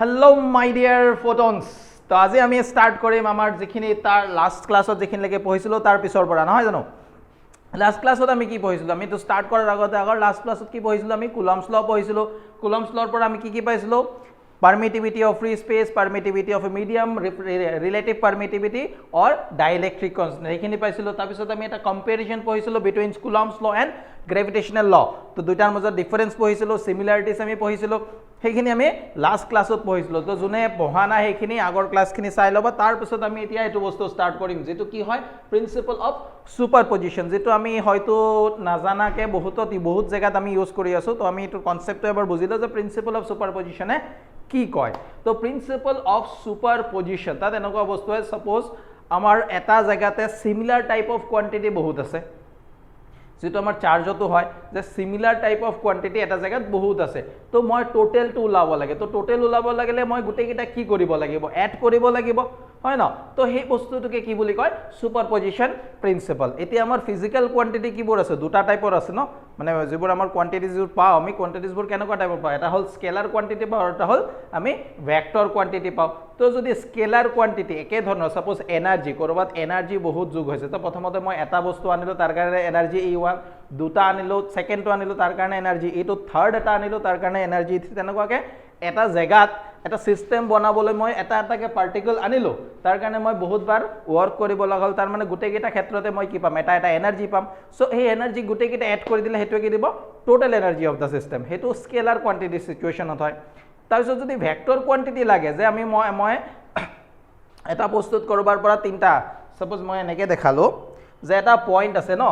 Hello my dear फोटन्स तो आज आम स्टार्ट करिम आमार जिखिनि तार लास्ट क्लासत जिखिनिলৈকে পঢ়িছিলো तार पिछर পৰা নহয় জানো लास्ट क्लासत आमी কি পঢ়িছিলো আমি তো স্টাर्ट কৰাৰ আগতে আগৰ लास्ट क्लासत কি পঢ়িছিলো আমি কুলম্বস ল পঢ়িছিলো কুলম্বস লৰ পৰা আমি কি পাইছিলো permittivity of free space permittivity of a medium relative permittivity or dielectric constant এইখিনি পাইছিলো তাৰ পিছত আমি এটা কম্পেৰিজন পঢ়িছিলো between কুলম্বস ল এন্ড গ্ৰেভিটেশনাল ল তো দুইটাৰ মাজত ডিফাৰেন্স পঢ়িছিলো সিমিলাৰিটিজ আমি পঢ়িছিলো সেইখিনি আমি লাষ্ট ক্লাসত পঢ়িছিলো তো জুনে পঢ়া না সেইখিনি আগৰ ক্লাসখিনি চাই লবা তাৰ পিছত আমি এতিয়া এটো বস্তু স্টাৰ্ট কৰিম যেটো কি হয় প্ৰিন্সিপল অফ সুপাৰপজিশন যেটো আমি হয়তো নাজানাকে বহুত জায়গাত আমি ইউজ কৰি আছো তো আমি এটো কনসেপ্টটো এবাৰ বুজিলো যে প্ৰিন্সিপল অফ সুপাৰপজিশনে কি কয় তো প্ৰিন্সিপল অফ সুপাৰপজিশন তাত এনেকুৱা বস্তু হয় সাপোজ আমাৰ এটা জায়গাতে সিমিলাৰ টাইপ অফ কোয়ান্টিটি বহুত আছে যেটো আমাৰ চাৰ্জটো হয় যে সিমিলার টাইপ অফ কোয়ান্টিটি এটা জায়গাত বহুত আছে তো মই টোটালটো উলাব লাগে তো টোটাল উলাব লাগিলে মই গুটেকিটা কি কৰিব লাগিব এড কৰিব লাগিব হয় না তো সেই বস্তুটোকে কি বুলি কয় সুপাৰপজিশন প্ৰিন্সিপল এতিয়া আমাৰ ফিজিক্যাল কোয়ান্টিটি কিবোৰ আছে দুটা টাইপৰ আছে ন মানে যিবোৰ আমাৰ কোয়ান্টিটিজবোৰ পাও আমি কোয়ান্টিটিজবোৰ কেনেকুৱা টাইপৰ পাও এটা হল স্কেলাৰ কোয়ান্টিটি পাও আৰু এটা হল আমি ভেক্টৰ কোয়ান্টিটি পাও তো যদি স্কেলাৰ কোয়ান্টিটি একে ধৰণৰ সাপোজ এনাৰ্জি কৰবাত এনাৰ্জি বহুত যোগ হৈছে তো প্ৰথমতে মই এটা বস্তু আনিলো তাৰ কাৰণে এনাৰ্জি E1 দুটা আনিলো সেকেন্ডটো আনিলো তাৰ কাৰণে এনাৰ্জি E2 থাৰ্ড এটা আনিলো তাৰ কাৰণে এনাৰ্জি E3 তেনেকুৱাকে এটা জায়গাত এটা সিস্টেম বনাবলৈ মই এটা এটাকে পাৰ্টিকল আনিলো তাৰ কাৰণে মই বহুতবাৰ ওয়াৰ্ক কৰিব লাগল তাৰ মানে গুটেকিটা ক্ষেত্ৰতে মই কি পাম এটা এনাৰ্জি পাম সো এই এনাৰ্জি গুটেকিটা এড কৰি দিলে হেতু কি দিব total energy of the system হেতু স্কেলাৰ কোয়ান্টিটি সিচুয়েশনত হয় তাৰপিছত যদি ভেক্টৰ কোয়ান্টিটি লাগে যে আমি মই এটা প্ৰস্তুত কৰবাৰ পৰা তিনটা সাপোজ মই এনেকে দেখালো যে এটা পয়েন্ট আছে ন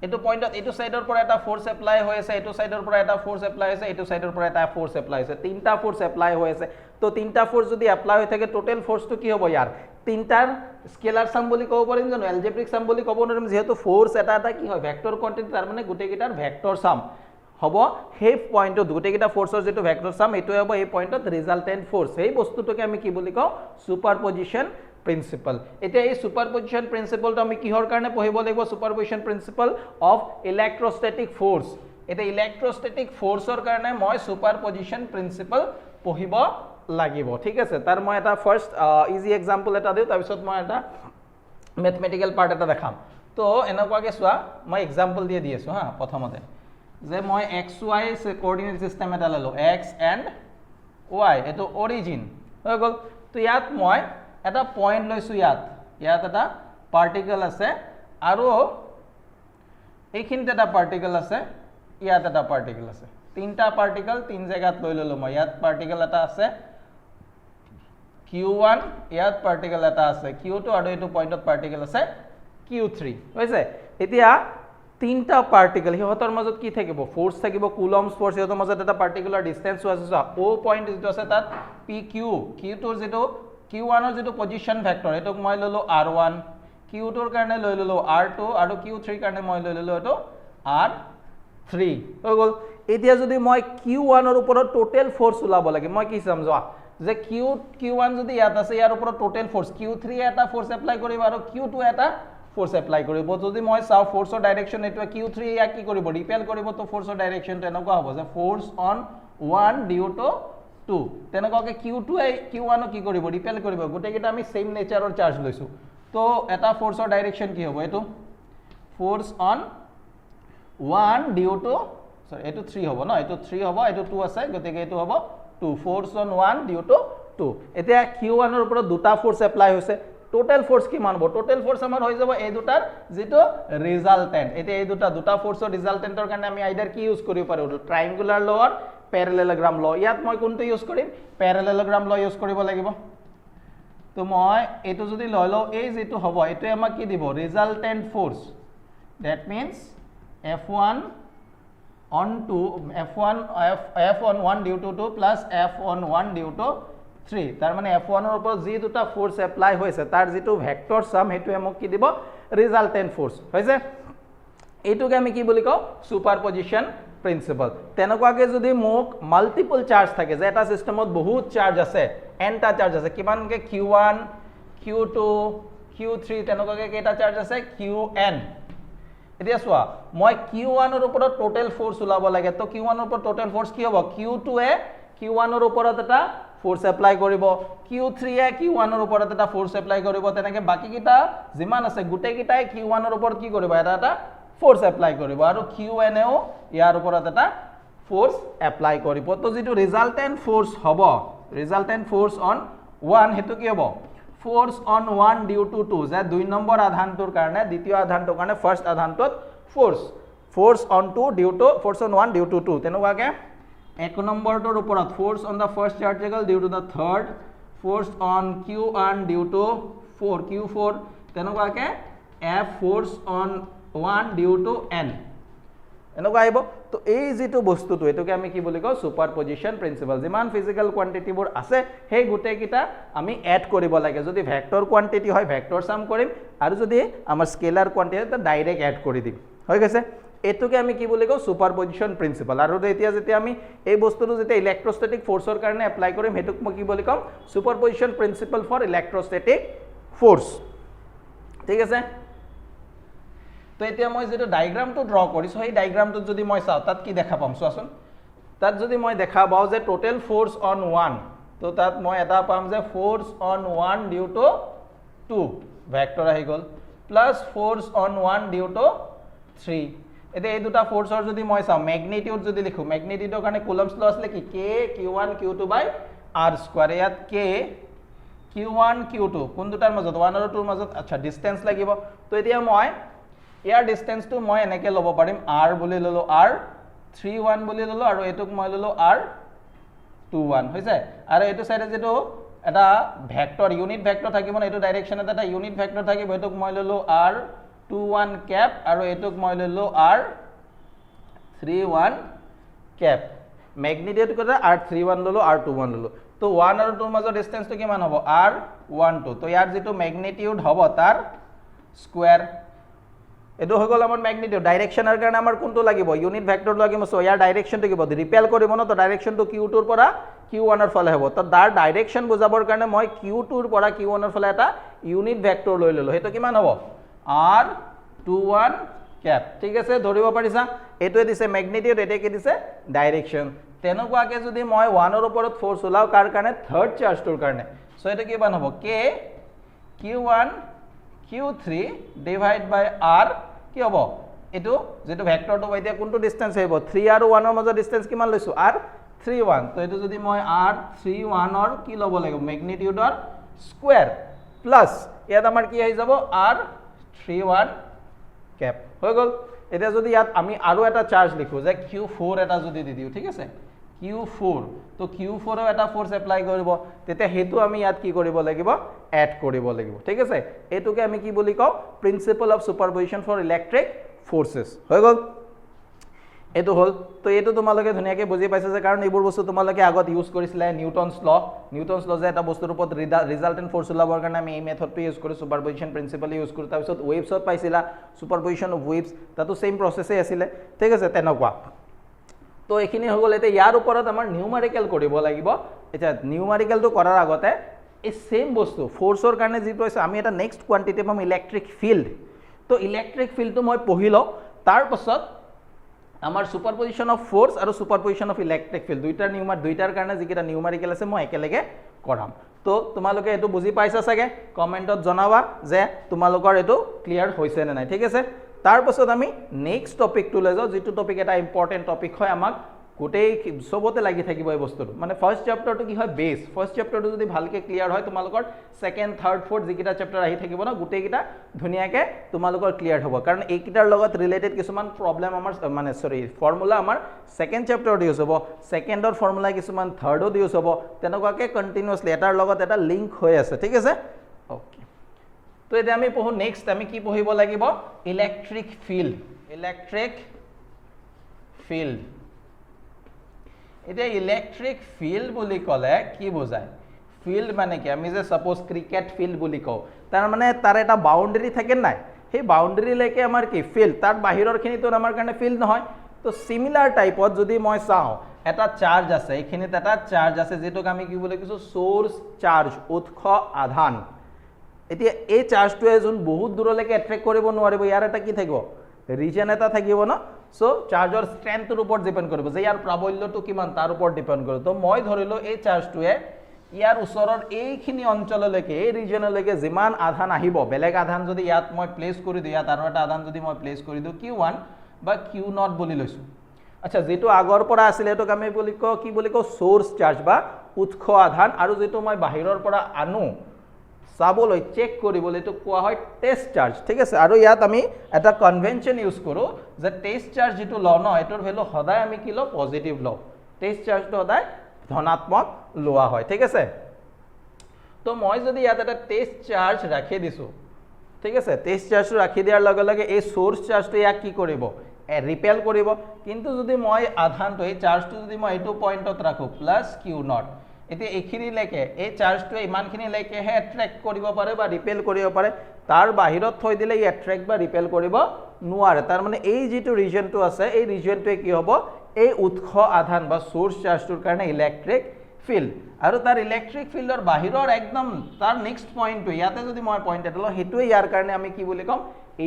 এটো পয়েন্টত এটো সাইডৰ পৰা এটা ফোৰ্স এপ্লাই হৈ আছে এটো সাইডৰ পৰা এটা ফোৰ্স এপ্লাই হৈছে এটো সাইডৰ পৰা এটা ফোর্স এপ্লাই হৈছে তিনটা ফোর্স এপ্লাই হৈ আছে তো তিনটা ফোর্স যদি এপ্লাই হৈ থাকে টোটাল ফোর্সটো কি হ'ব ইয়াৰ তিনটাৰ স্কেলাৰ সাম বুলি ক'ব পাৰিম জানো এলজেব্ৰিক সাম বুলি ক'ব নোৱাৰিম যেহেতু ফোৰ্স এটা এটা কি হয় ভেক্টৰ কোয়ান্টিটি তাৰ মানে গুটেকিটাৰ ভেক্টৰ সাম হ'ব সেই পয়েন্টত গুটেকিটা ফোৰ্সৰ যেটো ভেক্টৰ সাম এটো হ'ব এই পয়েন্টত ৰিজাল্টেন্ট ফোৰ্স এই বস্তুটোকে আমি কি বুলি কওঁ সুপাৰপজিশন প্ৰিন্সিপল এতিয়া এই সুপাৰপজিশন প্ৰিন্সিপলটো আমি কিহৰ কাৰণে পঢ়িব লাগিব সুপাৰপজিশন প্ৰিন্সিপল অফ ইলেক্ট্ৰোস্ট্যাটিক ফোৰ্স এটা ইলেক্ট্ৰোস্ট্যাটিক ফোৰ্সৰ কাৰণে মই সুপাৰপজিশন প্ৰিন্সিপল পঢ়িব লাগিব ঠিক আছে তাৰ মই এটা ফাৰ্স্ট ইজি এক্সাম্পল এটা দিও তাৰ পিছত মই এটা ম্যাথমেটিক্যাল পাৰ্ট এটা দেখাম তো এনেকুৱাকে চোৱা মই এক্সাম্পল দি আছো হা প্ৰথমতে যে মই xy কোঅৰ্ডিনেট সিস্টেম এটা ললো x and y এটো অৰিজিন হৈ গল তো ইয়াত মই এটা পয়েন্ট লৈছো ইয়াত এটা পার্টিকল আছে আৰু এইখিনিতে এটা পার্টিকল আছে ইয়াত এটা পার্টিকল আছে তিনটা পার্টিকল তিন জায়গাত লৈ ললো মই ইয়াত পার্টিকল এটা আছে q1 ইয়াত পার্টিকল এটা আছে q2 আৰু এইটো পয়েন্টত পাৰ্টিকল আছে q3 হৈছে এতিয়া তিনটা পাৰ্টিকল হিহতৰ মাজত কি থাকিব ফোৰ্স থাকিব কুলম্বস ফোৰ্স হিহতৰ মাজত এটা পার্টিকুলার ডিসটেন্স আছে o পয়েন্ট যেটো আছে তাত pq q2 যেটো q1 ৰ যেটো পজিশন ভেক্টৰ এটোক মই ললো r1 q2 ৰ কাৰণে লৈ ললো r2 আৰু q3 ৰ কাৰণে মই লৈ ললো এটো r3 হৈ গল এতিয়া যদি মই q1 ৰ ওপৰত টোটাল ফোৰ্স উলাব লাগে মই কি সমজোৱা যে q1 যদি ইয়াত আছে ইয়াৰ ওপৰত টোটাল ফোৰ্স q3 এটা ফোৰ্স এপ্লাই কৰিব আৰু q2 এটা ফোৰ্স এপ্লাই কৰিব যদি মই চাও ফোৰ্সৰ ডাইৰেকশন এটো q3 ইয়া কি কৰিব ৰিপেল কৰিব তো ফোৰ্সৰ ডাইৰেকশন তেনেকুৱা হ'ব যে ফোৰ্স অন 1 ডিউ টু 2 তেনেকুৱাকে q2 q1 কি কৰিব ৰিপেল কৰিব গুটেকিটা আমি সেম নেচাৰৰ চাৰ্জ লৈছো তো এটা ফোৰ্সৰ ডাইৰেকশন কি হ'ব এটো ফোৰ্স অন 1 ডিউ টু সৰি এটো 3 হ'ব ন এটো 3 হ'ব এটো 2 আছে গতেকে এটো হ'ব 2 ফোর্স অন 1 ডিউ টু 2 এতিয়া q1 ৰ ওপৰত দুটা ফোৰ্স এপ্লাই হৈছে টোটাল ফোৰ্স কি মানব টোটাল ফোৰ্স আমাৰ হৈ যাব এই দুটাৰ যেটো ৰিজাল্টেন্ট এতিয়া এই দুটা ফোৰ্সৰ ৰিজাল্টেন্টৰ কাৰণে আমি আইদাৰ কি ইউজ কৰিব পাৰো ট্ৰায়াঙ্গুলাৰ ল অৰ প্যাৰালেলোগ্ৰাম ল ইয়াত মই কোনটো ইউজ কৰিম প্যাৰালেলোগ্ৰাম ল ইউজ কৰিব লাগিব তো মই এটো যদি লৈ লও এই যেটো হ'ব এটো আমাক কি দিব resultant force that means f1 on 2 f on 1 due to 2 plus f on 1 due to 3 তাৰ মানে f1 ৰ ওপৰত যি দুটা ফোৰ্স এপ্লাই হৈছে তাৰ যেটো ভেক্টৰ সাম হেতু আমাক কি দিব ৰিজাল্টেন্ট ফোৰ্স হৈছে এটোকে আমি কি বুলি কও সুপাৰপজিশন প্ৰিন্সিপল তেনেকুৱাকে যদি মোক মাল্টিপল চাৰ্জ থাকে যে এটা সিস্টেমত বহুত চাৰ্জ আছে এনটা চাৰ্জ আছে কিমানকে q1 q2 q3 তেনেকুৱাকে কেটা চাৰ্জ আছে qn এতিয়া চোৱা মই q1 ৰ ওপৰত টোটাল ফোৰ্স উলাব লাগে তো q1 ৰ ওপৰত টোটাল ফোৰ্স কি হ'ব q2 এ q1 ৰ ওপৰত এটা ফোৰ্স এপ্লাই কৰিব Q3 এ Q1 ৰ ওপৰত এটা ফোৰ্স এপ্লাই কৰিব তেনেকে বাকি কিটা যিমান আছে গুটে কিটাই Q1 ৰ ওপৰত কি কৰিব এটা ফোৰ্স এপ্লাই কৰিব আৰু Qn এও ইয়াৰ ওপৰত এটা ফোৰ্স এপ্লাই কৰিব তো যেটো ৰিজাল্টেন্ট ফোৰ্স হ'ব ৰিজাল্টেন্ট ফোৰ্স অন 1 হেতু কি হ'ব ফোৰ্স অন 1 ডিউ টু 2 যে 2 নম্বৰ আধানটোৰ কাৰণে দ্বিতীয় আধানটোৰ কাৰণে ফাৰ্স্ট আধানটোত force on 2 due to force on 1 due to 2 তেনেকুৱাকে এক নম্বৰটোৰ ওপৰত force on the first charge due to the third force on Q1 due to 4 Q4 তেনেকুৱাকে F force on 1 due to n এনেকুৱা আহিব তো এই যেটো বস্তুটো এটোকে আমি কি বুলি কও সুপারপজিশন প্রিন্সিপাল যিমান ফিজিক্যাল কোয়ান্টিটিবোৰ আছে সেই গুটে কিটা আমি এড কৰিব লাগে যদি ভেক্টৰ কোয়ান্টিটি হয় ভেক্টৰ সাম কৰিম আৰু যদি আমাৰ স্কেলাৰ কোয়ান্টিটি তা ডাইৰেক্ট এড কৰি দিম হৈ গৈছে এটোকে আমি কি বুলি কও সুপাৰপজিশন প্ৰিন্সিপাল আৰু এতিয়া যেতিয়া আমি এই বস্তুটো যেতিয়া ইলেক্ট্ৰোস্ট্যাটিক ফোৰ্সৰ কাৰণে এপ্লাই কৰিম হেতুক মই কি বুলি কম সুপাৰপজিশন প্ৰিন্সিপাল ফৰ ইলেক্ট্ৰোস্ট্যাটিক ফোৰ্স ঠিক আছে তো এতিয়া মই যেটো ডায়াগ্ৰামটো ড্ৰ কৰিছো এই ডায়াগ্ৰামটো যদি মই চাও তাত কি দেখা পাম চোৱাচোন তাত যদি মই দেখা পাও যে টোটাল ফোর্স অন 1 তো তাত মই এটা পাম যে force on 1 due to 2 vector আহি গল plus force on 1 due to 3 এতিয়া এই দুটা ফোৰ্সৰ যদি মই চাও ম্যাগনিটিউড যদি লিখো ম্যাগনিটিউডৰ কাৰণে কুলম্বস ল আসলে কি k q1 q2 বাই r স্কয়াৰ ইয়াত k q1 q2 কোন দুটাৰ মাজত 1 আৰু 2 ৰ মাজত আচ্ছা ডিসটেন্স লাগিব তো এতিয়া মই ইয়াৰ ডিসটেন্স টু মই এনেকে লব পাৰিম r বুলি ললো r 31 বুলি ললো আৰু এটুক মই ললো r 21 হৈছে আৰু এটো সাইডে যেটো এটা ভেক্টৰ ইউনিট ভেক্টৰ থাকিব না এটো ডাইৰেকশনত এটা ইউনিট ভেক্টৰ থাকিব এটুক মই ললো r 21 ক্যাপ আৰু এটুক মই ললো r 31 ক্যাপ ম্যাগনিটিউড কত r 31 ললো r 21 ললো তো 1 আৰু 2 ৰ মাজৰ ডিসটেন্স তো কিমান হ'ব r 12 তো ইয়াৰ যেটো ম্যাগনিটিউড হ'ব তাৰ স্কয়াৰ এটো হৈ গল আমাৰ ম্যাগনিটিউড ডাইৰেকশনৰ কাৰণে আমাৰ কোনটো লাগিব ইউনিট ভেক্টৰ লাগিব সো ইয়াৰ ডাইৰেকশনটো কি হ'ব ৰিপেল কৰিব ন তো ডাইৰেকশনটো q2 ৰ পৰা q1 ৰ ফালে হ'ব তো তাৰ ডাইৰেকশন বুজাবৰ কাৰণে মই q2 ৰ পৰা q1 ৰ ফালে এটা ইউনিট ভেক্টৰ লৈ ললো হেটো কিমান হ'ব r21 ক্যাপ ঠিক আছে ধৰিব পাৰিছা এটোৱে দিছে ম্যাগনিটিউড এতে কি দিছে ডাইৰেকশন তেনেকুৱাকে যদি মই 1 ৰ ওপৰত ফোৰ্স ওলাও কাৰ কাৰণে থাৰ্ড চাৰ্জটোৰ কাৰণে সো এটা কি বান হ'ব k q1 q3 ডিভাইড বাই r কি হ'ব এটো যেটো ভেক্টৰটো এতিয়া কোনটো ডিসটেন্স হ'ব 3 আৰু 1 ৰ মাজৰ ডিসটেন্স কিমান লৈছো r31 তো এটো যদি মই r31 ৰ কি লব লাগিব ম্যাগনিটিউডৰ স্কয়াৰ প্লাস ইয়াত আমাৰ কি হৈ যাব r31 ক্যাপ হৈ গল এতিয়া যদি ইয়াত আমি আৰু এটা চাৰ্জ লিখো যে q4 এটা যদি দি দিও ঠিক আছে q4 তো q4 ৰ এটা ফোৰ্স এপ্লাই কৰিব তেতে হেতু আমি ইয়াত কি কৰিব লাগিব এড কৰিব লাগিব ঠিক আছে এটোকে আমি কি বুলি কও principle of superposition for electric forces হৈ গল এটো হল তো এটো তোমালোকে ধুনিয়াকে বুজি পাইছা যে কাৰণ এইবোৰ বস্তু তোমালোকে আগত ইউজ কৰিছিলা নিউটনস ল যে এটা বস্তুৰ ওপৰত ৰিজাল্টেন্ট ফোৰ্স ওলাবৰ কাৰণে আমি এই মেথডটো ইউজ কৰি সুপাৰপজিশন প্ৰিন্সিপল ইউজ কৰি তাৰ পিছত ওয়েভছত পাইছিলা সুপাৰপজিশন অফ ওয়েভস তাতো সেম প্ৰসেসে আছিল ঠিক আছে তেনেকুৱা তো এখিনি হৈ গল এতে ইয়াৰ ওপৰত আমাৰ নিউমাৰিকেল কৰিব লাগিব এটা নিউমাৰিকেলটো কৰাৰ আগতে এই সেম বস্তু ফোৰ্সৰ কাৰণে যেটো আছে আমি এটা নেক্সট কোয়ান্টিটি পাম ইলেক্ট্ৰিক ফিল্ড তো ইলেক্ট্ৰিক ফিল্ডটো মই পঢ়িলো তাৰ পাছত আমাৰ সুপাৰপজিশন অফ ফোৰ্স আৰু সুপাৰপজিশন অফ ইলেক্ট্ৰিক ফিল্ড দুইটাৰ কাৰণে যিকিটা নিউমাৰিকেল আছে মই একেলগে কৰাম তো তোমালোকে এটো বুজি পাইছা সাগে কমেন্টত জনাবা যে তোমালোকৰ এটো ক্লিয়াৰ হৈছে নে নাই ঠিক আছে তাৰ পাছত আমি নেক্সট টপিকটো লৈ যাও যেটো টপিক এটা ইম্পৰ্টেন্ট টপিক হয় আমাক গোটেই সবতে লাগি থাকিব এই বস্তুটো মানে ফার্স্ট চ্যাপ্টাৰটো কি হয় বেস ফাৰ্স্ট চ্যাপ্টাৰটো যদি ভালকে ক্লিয়াৰ হয় তোমালোকৰ সেকেন্ড থাৰ্ড ফোৰ্থ যিকিটা চ্যাপ্টাৰ আহি থাকিব না গোটেইকিটা ধুনিয়াকে তোমালোকৰ ক্লিয়াৰ হ'ব কাৰণ এইকিটাৰ লগত ৰিলেটেড কিছুমান প্ৰবলেম আমাৰ মানে সৰি ফৰ্মুলা আমাৰ সেকেন্ড চ্যাপ্টাৰত ইউজ হ'ব সেকেন্ডৰ ফৰ্মুলা কিছুমান থাৰ্ডত ইউজ হ'ব তেনেকুৱাকে কন্টিনিউয়াসলি এটাৰ লগত এটা লিংক হৈ আছে ঠিক আছে ওকে তো এতিয়া আমি পঢ়ো নেক্সট আমি কি পঢ়িব লাগিব ইলেক্ট্ৰিক ফিল্ড এটা ইলেক্ট্রিক ফিল্ড বুলি কলে কি বোঝায় ফিল্ড মানে কি আমি যে সাপোজ ক্রিকেট ফিল্ড বুলি কও তার মানে তার এটা বাউন্ডারি থাকে নাই সেই বাউন্ডারি লেকে আমাৰ কি ফিল্ড তাৰ বাহিৰৰ খিনি তো আমাৰ কাৰণে ফিল্ড নহয় তো সিমিলার টাইপত যদি মই চাও এটা চার্জ আছে এইখিনিত এটা চার্জ আছে যেটোক আমি কি বুলি কৈছো সোর্স চার্জ উৎস আধান এতিয়া এই চাৰ্জটোৱে যোন বহুত দূৰলৈকে এট্ৰেক্ট কৰিব নোৱাৰিব ইয়াৰ এটা কি থাকিব ৰিজন এটা থাকিব না সো চাৰ্জৰ স্ট্ৰেংথৰ ওপৰত ডিপেন্ড কৰিব যে ইয়াৰ প্ৰাবল্যটো কিমান তাৰ ওপৰত ডিপেন্ড কৰিব তো মই ধৰিলো এই চাৰ্জটোৱে ইয়াৰ ওচৰৰ এইখিনি অঞ্চললৈকে এই ৰিজনলৈকে যিমান আধান আহিব বেলেগ আধান যদি ইয়াত মই প্লেস কৰি দিওঁ ইয়াত আৰু এটা আধান যদি মই প্লেস কৰি দিওঁ q1 বা q0 বুলি লৈছো আচ্ছা যেটো আগৰ পৰা আছিল এটোক আমি বুলি কও কি বুলি কও সোৰ্স চাৰ্জ বা উৎস আধান আৰু যেটো মই বাহিৰৰ পৰা আনো চাবলৈ চেক কৰিবলৈ এটো কোৱা হয় টেস্ট চাৰ্জ ঠিক আছে আৰু ইয়াত আমি এটা কনভেনশন ইউজ কৰো যে টেস্ট চাৰ্জ যেটো ল ন এটোৰ ভ্যালু সদায় আমি কি ল পজিটিভ ল টেস্ট চাৰ্জটো সদায় ধনাত্মক লোৱা হয় ঠিক আছে তো মই যদি ইয়াত এটা টেস্ট চাৰ্জ ৰাখি দিছো ঠিক আছে টেস্ট চাৰ্জটো ৰাখি দিয়াৰ লগে লগে এই সোৰ্স চাৰ্জটো ইয়াক কি কৰিব ৰিপেল কৰিব কিন্তু যদি মই আধানটো এই চাৰ্জটো যদি মই এটো পয়েন্টত ৰাখো +q0 এতে এখিনি লেকে এই চাৰ্জটো ইমানখিনি লেকে হে অ্যাট্ৰাক্ট কৰিব পাৰে বা ৰিপেল কৰিব পাৰে তাৰ বাহিৰত থৈ দিলে ই অ্যাট্ৰাক্ট বা ৰিপেল কৰিব নোৱাৰে তাৰ মানে এই যেটো ৰিজনটো আছে এই ৰিজনটোৱে কি হ'ব এই উৎস আধান বা সোৰ্স চাৰ্জটোৰ কাৰণে ইলেক্ট্ৰিক ফিল্ড আৰু তাৰ ইলেক্ট্ৰিক ফিল্ডৰ বাহিৰৰ একদম তাৰ নেক্সট পয়েন্টটো ইয়াতে যদি মই পয়েন্ট এটা ল হেতুৱে ইয়াৰ কাৰণে আমি কি বুলি কম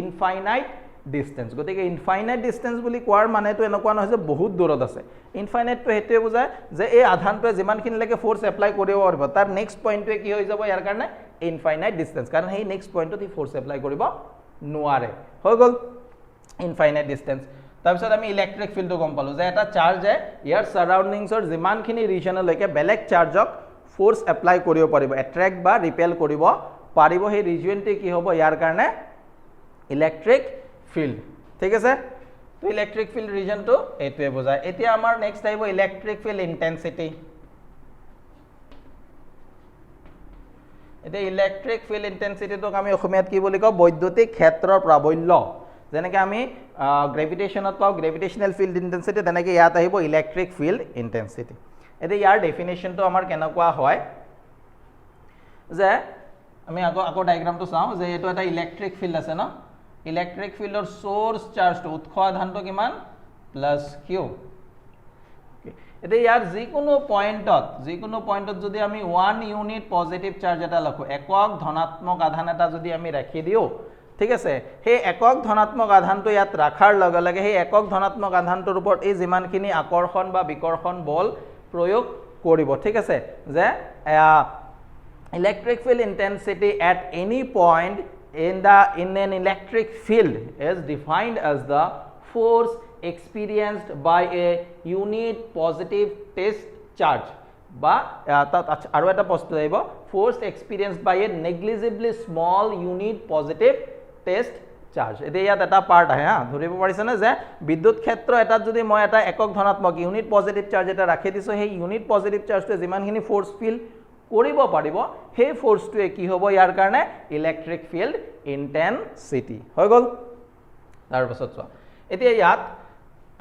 ইনফাইনাইট ডিসটেন্স গতিকে ইনফাইনাইট ডিসটেন্স বুলি কোৱাৰ মানেটো এনেকুৱা নহয় যে বহুত দূৰত আছে ইনফাইনাইটটো হেতুৱে বুজায় যে এই আধানটোৱে যিমানখিনি লৈকে ফোৰ্স এপ্লাই কৰিব পাৰিব তাৰ নেক্সট পয়েন্টটোৱে কি হৈ যাব ইয়াৰ কাৰণে ইনফাইনাইট ডিসটেন্স কাৰণ সেই নেক্সট পয়েন্টত ই ফোৰ্স এপ্লাই কৰিব নোৱাৰে হৈ গল ইনফাইনাইট ডিসটেন্স তাৰপিছত আমি ইলেক্ট্ৰিক ফিল্ডটো গম পালো যে এটা চাৰ্জে ইয়াৰ সাৰাউন্ডিংছৰ যিমানখিনি ৰিজনলৈকে বেলেগ চাৰ্জক ফোৰ্স এপ্লাই কৰিব পাৰিব অ্যাট্ৰাক্ট বা ৰিপেল কৰিব পাৰিব সেই ৰিজনটো কি হ'ব ইয়াৰ কাৰণে ইলেক্ট্ৰিক ফিল্ড ঠিক আছে তো ইলেক্ট্ৰিক ফিল্ড ৰিজনটো এটোৱে বুজায় এতিয়া আমাৰ নেক্সট আহিব ইলেক্ট্ৰিক ফিল্ড ইন্টেন্সিটি এতিয়া ইলেক্ট্ৰিক ফিল্ড ইন্টেন্সিটিটোক আমি অসমীয়াত কি বুলি কওঁ বৈদ্যুতিক ক্ষেত্ৰৰ প্ৰাবল্য যেনেকৈ আমি গ্ৰেভিটেশনত পাওঁ গ্ৰেভিটেশনাল ফিল্ড ইন্টেন্সিটি তেনেকৈ ইয়াত আহিব ইলেক্ট্ৰিক ফিল্ড ইন্টেন্সিটি এতিয়া ইয়াৰ ডেফিনেশনটো আমাৰ কেনেকুৱা হয় যে আমি আকৌ ডায়াগ্ৰামটো চাওঁ যে এটো এটা ইলেক্ট্ৰিক ফিল্ড আছে ন ইলেক্ট্ৰিক ফিল্ডৰ সোৰ্স চাৰ্জটো উৎস আধানটো কিমান +q এতে ইয়াৰ যিকোনো পয়েন্টত যদি আমি 1 ইউনিট পজিটিভ চাৰ্জ এটা লখো একক ধনাত্মক আধান এটা যদি আমি ৰাখি দিও ঠিক আছে সেই একক ধনাত্মক আধানটো ইয়াত ৰাখাৰ লগে লগে সেই একক ধনাত্মক আধানটোৰ ওপৰত এই যিমানখিনি আকৰ্ষণ বা বিকৰ্ষণ বল প্ৰয়োগ কৰিব ঠিক আছে যে electric field intensity at any point in an electric field is defined as the force experienced by a unit positive test charge বা আৰু এটা প্ৰশ্ন আহিব force experienced by a negligibly small unit positive test charge এতিয়া ইয়াত এটা part আহে হা ধৰিব পাৰিছে না যে বিদ্যুৎ ক্ষেত্ৰ এটাত যদি মই এটা একক ধনাত্মক ইউনিট পজিটিভ চাৰ্জ এটা ৰাখি দিছো সেই ইউনিট পজিটিভ চাৰ্জটো যিমানখিনি ফোৰ্স ফিল কৰিব পাৰিব সেই ফোৰ্সটোৱে কি হ'ব ইয়াৰ কাৰণে ইলেক্ট্ৰিক ফিল্ড ইন্টেন্সিটি হৈ গল তাৰ পাছত চোৱা এতিয়া ইয়াত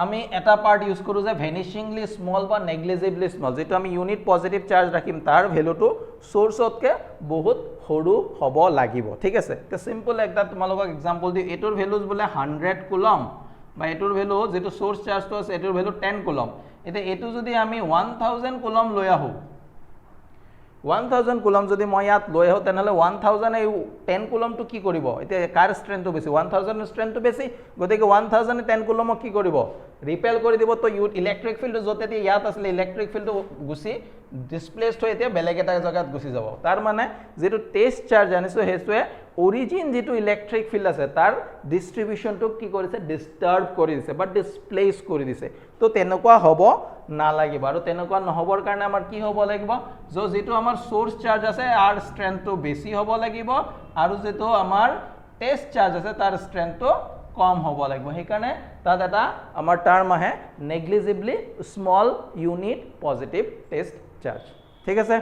আমি এটা পাৰ্ট ইউজ কৰো যে ভেনিশিংলি স্মল বা নেগলিজিবলি স্মল যেটো আমি ইউনিট পজিটিভ চাৰ্জ ৰাখিম তাৰ ভ্যালুটো সোৰ্সতকে বহুত সৰু হ'ব লাগিব ঠিক আছে তে সিম্পল একটা তোমালোকক एग्जांपल দি এটোৰ ভ্যালুজ বলে 100 কুলম বা এটোৰ ভ্যালু যেটো সোৰ্স চাৰ্জটো আছে এটোৰ ভ্যালু 10 কুলম এটা এটো যদি আমি 1000 কুলম লৈ আহো 1000 কুলম যদি মই ইয়াত লৈ আহো তেনেহলে 1000 এই 10 কুলমটো কি কৰিব এতিয়া কাৰ ষ্ট্ৰেন্থটো বেছি 1000 ষ্ট্ৰেন্থটো বেছি গতিকে 1000 10 কুলমক কি কৰিব ৰিপেল কৰি দিব তো ইলেক্ট্ৰিক ফিল্ড যতে ইয়াত আসলে ইলেক্ট্ৰিক ফিল্ডটো গুছি ডিসপ্লেসড হৈ এতিয়া বেলেগ এটা জায়গাত গুছি যাব তাৰ মানে যেটো টেস্ট চাৰ্জ আনিছো হেতুৱে অৰিজিন যেটো ইলেক্ট্ৰিক ফিল্ড আছে তাৰ ডিস্ট্ৰিবিউশনটো কি কৰিছে ডিস্টাৰ্ব কৰি দিছে বা ডিসপ্লেস কৰি দিছে তো তেনেকুৱা হ'ব নালাগিব আৰু তেনেকুৱা নহবৰ কাৰণে আমাৰ কি হ'ব লাগিব যেটো আমাৰ সোৰ্স চাৰ্জ আছে আৰ ষ্ট্ৰেন্থটো বেছি হ'ব লাগিব আৰু যেটো আমাৰ টেস্ট চাৰ্জ আছে তাৰ ষ্ট্ৰেন্থটো কম হ'ব লাগিব হেকাৰণে তাত এটা আমাৰ টাৰ্ম আহে negligibly small unit positive test charge ঠিক আছে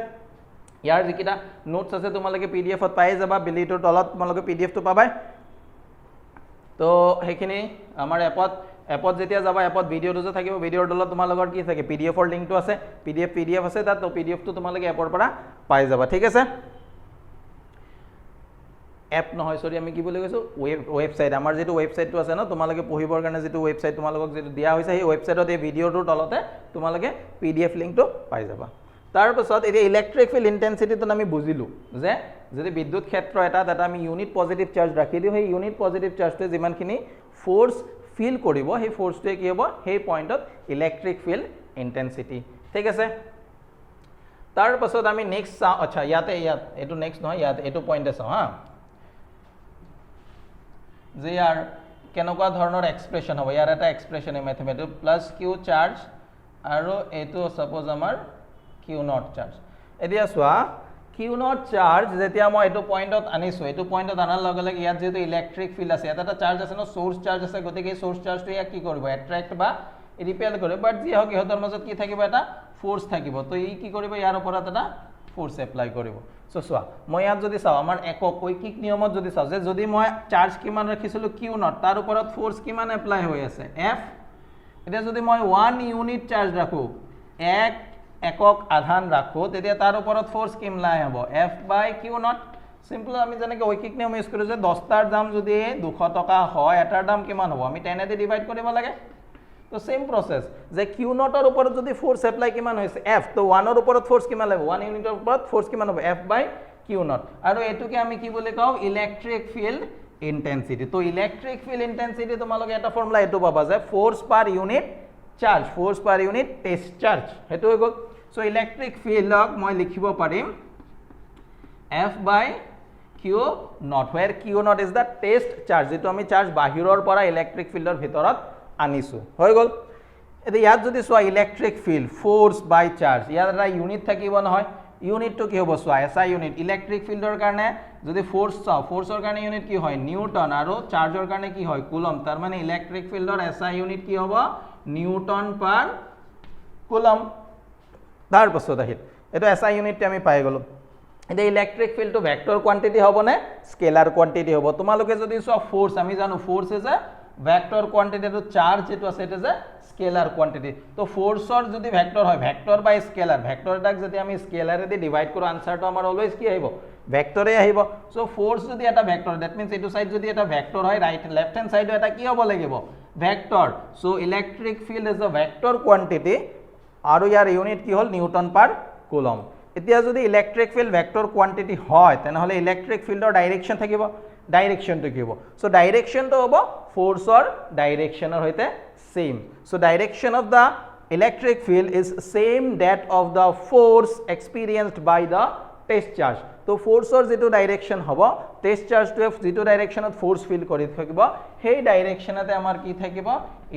ইয়াৰ যিকিটা নোটস আছে তোমালোকে পিডিএফত পাই যাবা বিলিটোৰ তলত তোমালোকে পিডিএফটো পাবাই তো হেখিনি আমাৰ এপত যেতিয়া যাবা এপত ভিডিওটো যে থাকিব ভিডিওৰ তলত তোমালোকৰ কি থাকে পিডিএফৰ লিংকটো আছে পিডিএফ আছে তাত তো পিডিএফটো তোমালোকে এপৰ পৰা পাই যাবা ঠিক আছে এপ নহয় সৰি আমি কি বুলি কৈছো ওয়েবসাইট আমাৰ যেটো ওয়েবসাইটটো আছে ন তোমালোকে পঢ়িবৰ কাৰণে যেটো ওয়েবসাইট তোমালোকক যেটো দিয়া হৈছে সেই ওয়েবসাইটত এই ভিডিওটোৰ তলতে তোমালোকে পিডিএফ লিংকটো পাই যাবা তাৰ পাছত এই ইলেক্ট্ৰিক ফিল্ড ইন্টেন্সিটিটো আমি বুজিলো যে যদি বিদ্যুৎ ক্ষেত্ৰ এটা আমি ইউনিট পজিটিভ চাৰ্জ ৰাখি দিও সেই ইউনিট পজিটিভ চাৰ্জটো যিমানখিনি ফোৰ্স ফিল কৰিব সেই ফোৰ্সটোৱে কি হ'ব সেই পয়েন্টত ইলেক্ট্ৰিক ফিল্ড ইন্টেন্সিটি ঠিক আছে তাৰ পাছত আমি নেক্সট চাওঁ আচ্ছা ইয়াতে এইটো নেক্সট নহয় ইয়াতে এইটো পইণ্টে চাওঁ হা যে ইয়াৰ কেনেকুৱা ধৰণৰ এক্সপ্ৰেশ্যন হ'ব ইয়াৰ এটা expression mathematics plus Q charge আৰু এইটো সাপোজ আমাৰ কিউ নট চাৰ্জ এতিয়া চোৱা কিউ নট চাৰ্জ যেতিয়া মই এইটো পইণ্টত আনিছোঁ এইটো পইণ্টত আনাৰ লগে লগে ইয়াত যেহেতু ইলেক্ট্ৰিক ফিল্ড আছে ইয়াত এটা চাৰ্জ আছে ন সোৰ্স চাৰ্জ আছে গতিকে এই সোৰ্স চাৰ্জটো ইয়াক কি কৰিব এট্ৰেক্ট বা ৰিপেল কৰিব বাট যি হওক ইহঁতৰ মাজত কি থাকিব এটা ফোৰ্স থাকিব তো ই কি কৰিব ইয়াৰ ওপৰত এটা ফোৰ্স এপ্লাই কৰিব সো চোৱা মই ইয়াত যদি চাওঁ আমাৰ একক ঐকিক নিয়মত যদি চাওঁ যে যদি মই চাৰ্জ কিমান ৰাখিছিলোঁ কিউ নট তাৰ ওপৰত ফোৰ্স কিমান এপ্লাই হৈ আছে এফ এতিয়া যদি মই 1 ইউনিট চাৰ্জ ৰাখোঁ এক একক আধান ৰাখোঁ তেতিয়া তাৰ ওপৰত ফোৰ্স কিমান হ'ব F by Q naught simple আমি যেনেকৈ ঐকিক নিয়ম ইউজ কৰোঁ যে 10টাৰ দাম যদি 200 টকা হয় এটাৰ দাম কিমান হ'ব আমি 10 দি ডিভাইড কৰিব লাগে তো সেম প্ৰসেস যে কিউ নটৰ ওপৰত যদি ফোৰ্স এপ্লাই কিমান হৈছে এফ তো 1 ৰ ওপৰত ফোৰ্স কিমান লাগিব 1 ইউনিটৰ ওপৰত ফোৰ্স কিমান হ'ব এফ বাই কিউ নট আৰু এটোকে আমি কি বুলি কওঁ ইলেক্ট্ৰিক ফিল্ড ইন্টেন্সিটি তো ইলেক্ট্ৰিক ফিল্ড ইন্টেন্সিটি তোমালোকে এটা ফৰ্মুলা এটো পাবা যে force per unit charge force per unit test charge হেতু হৈ গ'ল সো ইলেক্ট্ৰিক ফিল্ডক মই লিখিব পাৰিম F by Q naught where Q naught is the test charge যেটো আমি চাৰ্জ বাহিৰৰ পৰা ইলেক্ট্ৰিক ফিল্ডৰ ভিতৰত আনিছো হৈ গ'ল এতিয়া ইয়াত যদি চোৱা ইলেক্ট্ৰিক ফিল্ড ফোৰ্স বাই চাৰ্জ ইয়াত এটা ইউনিট থাকিব নহয় ইউনিটটো কি হ'ব চোৱা এসআই ইউনিট ইলেক্ট্ৰিক ফিল্ডৰ কাৰণে যদি ফোৰ্স চাও ফোৰ্সৰ কাৰণে ইউনিট কি হয় নিউটন আৰু চাৰ্জৰ কাৰণে কি হয় কুলম তাৰ মানে ইলেক্ট্ৰিক ফিল্ডৰ এসআই ইউনিট কি হ'ব নিউটন পাৰ কুলম তাৰ পাছত আহিল এটা এসআই ইউনিটটো আমি পাই গলো এটা ইলেক্ট্ৰিক ফিল্ডটো ভেক্টৰ কোয়ান্টিটি হ'ব নে স্কেলাৰ কোয়ান্টিটি হ'ব তোমালোকে যদি চোৱা ফোৰ্স আমি জানো force is a vector quantity তো চাৰ্জ যেটো আছে এটা যে স্কেলাৰ কোয়ান্টিটি তো ফোৰ্সৰ যদি ভেক্টৰ হয় ভেক্টৰ বাই স্কেলাৰ ভেক্টৰটাক যদি আমি স্কেলাৰেদি ডিভাইড কৰো আনসাৰটো আমাৰ অলৱেজ কি আহিব ভেক্টৰে আহিব সো ফোৰ্স যদি এটা ভেক্টৰ দ্যাট মিন্স এটো সাইড যদি এটা ভেক্টৰ হয় ৰাইট লেফট হ্যান্ড সাইডে এটা কি হ'ব লাগিব vector so electric field is a vector quantity আৰু ইয়াৰ ইউনিট কি হ'ল নিউটন পাৰ কুলম এতিয়া যদি ইলেক্ট্ৰিক ফিল্ড ভেক্টৰ কোয়ান্টিটি হয় তেনেহলে ইলেক্ট্ৰিক ফিল্ডৰ ডাইৰেকশন থাকিব ডাইৰেকশনটো কি হ'ব সো ডাইৰেকশনটো হ'ব ফোৰ্সৰ ডাইৰেকশনৰ হৈতে same so direction of the electric field is same that of the force experienced by the test charge তো ফোৰ্সৰ যেটো ডাইৰেকশন হ'ব টেষ্ট চাৰ্জটো যেটো ডাইৰেকশনত ফোৰ্স ফিল কৰি থাকিব সেই ডাইৰেকশনতে আমাৰ কি থাকিব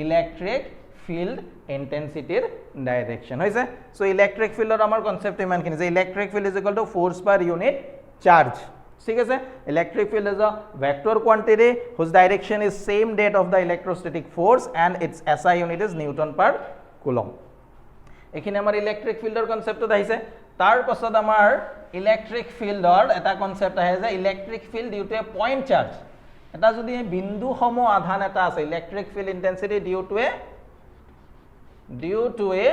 ইলেক্ট্ৰিক ফিল্ড ইন্টেন্সিটিৰ ডাইৰেকশন হৈছে সো ইলেক্ট্ৰিক ফিল্ডৰ আমাৰ কনসেপ্ট ইমানখিনি যে electric field is equal two force per unit charge ঠিক আছে electric field is a vector quantity whose direction is same that of the electrostatic force and its SI unit is newton per coulomb এখানে আমাৰ electric ফিল্ডৰ কনসেপ্টত আহিছে তাৰ পাছত আমাৰ electric ফিল্ডৰ এটা কনসেপ্ট আহে যে electric field due to a point charge এটা যদি বিন্দু সম আধান এটা আছে electric field intensity due to a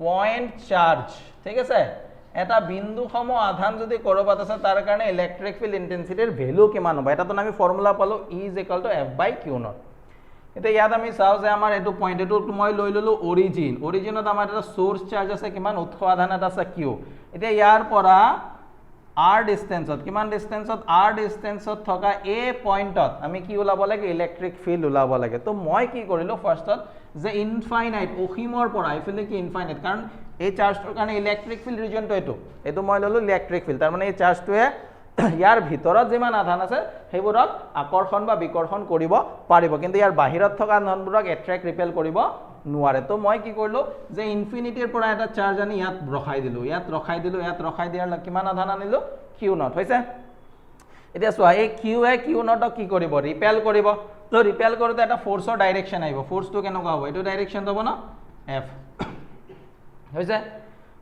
point charge ঠিক আছে এটা বিন্দু সম আধান যদি কৰবাত আছে তাৰ কাৰণে ইলেক্ট্ৰিক ফিল্ড ইন্টেন্সিটিৰ ভ্যালু কিমান হ'ব এটা তো আমি ফৰ্মুলা পালো E = F/Q0 এটা ইয়াত আমি চাও যে আমাৰ এটো পইণ্ট এটো মই লৈ ললো অৰিজিনত আমাৰ এটা সোৰ্স চাৰ্জ আছে কিমান উৎস আধান এটা আছে Q এতিয়া ইয়াৰ পৰা r ডিসটেন্সত কিমান ডিসটেন্সত r ডিসটেন্সত থকা a পইণ্টত আমি কি উলাব লাগে ইলেক্ট্ৰিক ফিল্ড উলাব লাগে তো মই কি কৰিলো ফাৰ্ষ্টত যে ইনফাইনাইট অসীমৰ পৰা ইফালে কি ইনফাইনাইট কাৰণ এই চাৰ্জটোৰ কাৰণে ইলেক্ট্ৰিক ফিল্ড ৰিজনটো এটো মই ললো ইলেক্ট্ৰিক ফিল্ড তাৰ মানে এই চাৰ্জটোৱে ইয়াৰ ভিতৰত যিমান আধান আছে সেইবোৰক আকৰ্ষণ বা বিকৰ্ষণ কৰিব পাৰিব কিন্তু ইয়াৰ বাহিৰত থকা আধানবোৰক এট্ৰেক্ট ৰিপেল কৰিব নোৱাৰে তো মই কি কৰিলো যে ইনফিনিটিৰ পৰা এটা চাৰ্জ আনি ইয়াত ৰখাই দিলো ইয়াত ৰখাই দিয়াৰ কিমান আধান আনিলো Q0 হৈছে এতিয়া চোৱা এই Q0 কি কৰিব ৰিপেল কৰিব তো ৰিপেল কৰোতে এটা ফোৰ্সৰ ডাইৰেকশন আহিব ফোৰ্সটো কেনেকুৱা হ'ব এটো ডাইৰেকশন হ'ব না F হৈছে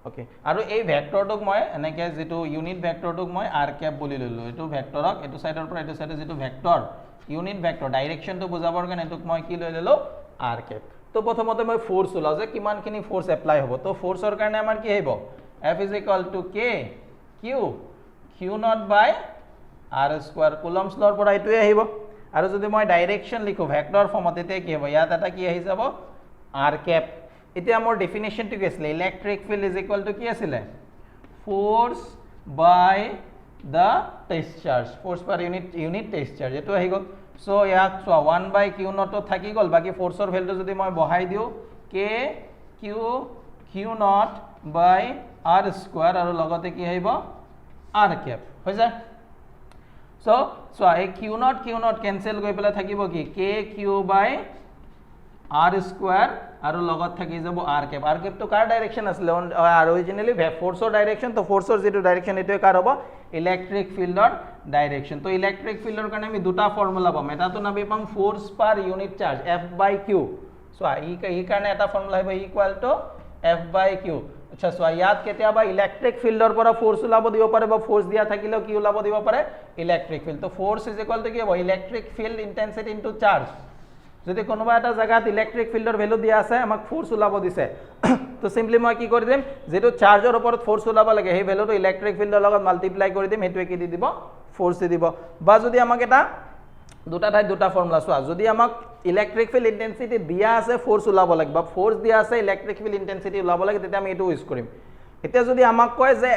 ওকে আৰু এই ভেক্টৰটোক মই এনেকে যেটো ইউনিট ভেক্টৰটোক মই r ক্যাপ বুলি ললো এটো ভেক্টৰক এটো সাইডৰ পৰা এটো সাইডে যেটো ভেক্টৰ ইউনিট ভেক্টৰ ডাইৰেকশনটো বুজাবৰ কাৰণে এটোক মই কি লৈ ললো r ক্যাপ তো প্ৰথমতে মই ফোৰ্স উলাও যে কিমানখিনি ফোৰ্স এপ্লাই হ'ব তো ফোৰ্সৰ কাৰণে আমাৰ কি আহিব F = K Q0 by r² Coulomb's লৰ পৰা এটোই আহিব আৰু যদি মই ডাইৰেকশন লিখো ভেক্টৰ ফৰ্মত তেতিয়া কি হ'ব ইয়াত এটা কি আহি যাব r ক্যাপ এতিয়া আমাৰ ডেফিনিশনটো কি আছিল electric field is equal to কি আছিল force by the test charge force per unit test charge এটো আহি গল সো ইয়াত 1/Q0 তো থাকি গল বাকি ফোৰ্সৰ ভ্যালু যদি মই বহাই দিও K Q0 বাই r স্কয়াৰ আৰু লগতে কি আহিব r ক্যাপ হৈ যায় সো এই q নট ক্যান্সেল গৈ পেলাই থাকিব কি k q by r square আৰু লগত থাকি যাব r ক্যাপ তো কাৰ ডাইৰেকশন আছিল অৰিজিনালি ফোৰ্সৰ ডাইৰেকশন তো ফোৰ্সৰ যেটো ডাইৰেকশন এটো কাৰ হ'ব ইলেক্ট্ৰিক ফিল্ডৰ ডাইৰেকশন তো ইলেক্ট্ৰিক ফিল্ডৰ কাৰণে আমি দুটা ফৰ্মুলা পাম এটাটো নাবি পাম force per unit charge f by q so এই কাৰণে এটা ফৰ্মুলা আহিব equal to f by q আচ্ছা সো ইয়াত কেতিয়াবা ইলেক্ট্ৰিক ফিল্ডৰ পৰা ফোৰ্স ওলাব দিব পাৰে বা ফোৰ্স দিয়া থাকিলেও কি ওলাব দিব পাৰে ইলেক্ট্ৰিক ফিল্ড তো ফোৰ্স ইজ ইকুয়াল টু কি হ'ব electric field intensity into charge যদি কোনোবা এটা জায়গাত ইলেক্ট্ৰিক ফিল্ডৰ ভ্যালু দিয়া আছে আমাক ফোৰ্স ওলাব দিছে তো সিম্পলি মই কি কৰি দিম যেটো চাৰ্জৰ ওপৰত ফোৰ্স ওলাব লাগে সেই ভ্যালুটো ইলেক্ট্ৰিক ফিল্ডৰ লগত মাল্টিপ্লাই কৰি দিম হেতুৱে কি দি দিব ফোৰ্স দি দিব বা যদি আমাক এটা দুটা ঠাইত দুটা ফৰ্মুলা চোৱা যদি আমাক ইলেক্ট্ৰিক ফিল্ড ইন্টেন্সিটি দিয়া আছে ফোৰ্স ওলাব লাগে বা ফোৰ্স দিয়া আছে ইলেক্ট্ৰিক ফিল্ড ইন্টেন্সিটি ওলাব লাগে তেতিয়া আমি এটো ইউজ কৰিম এতিয়া যদি আমাক কয় যে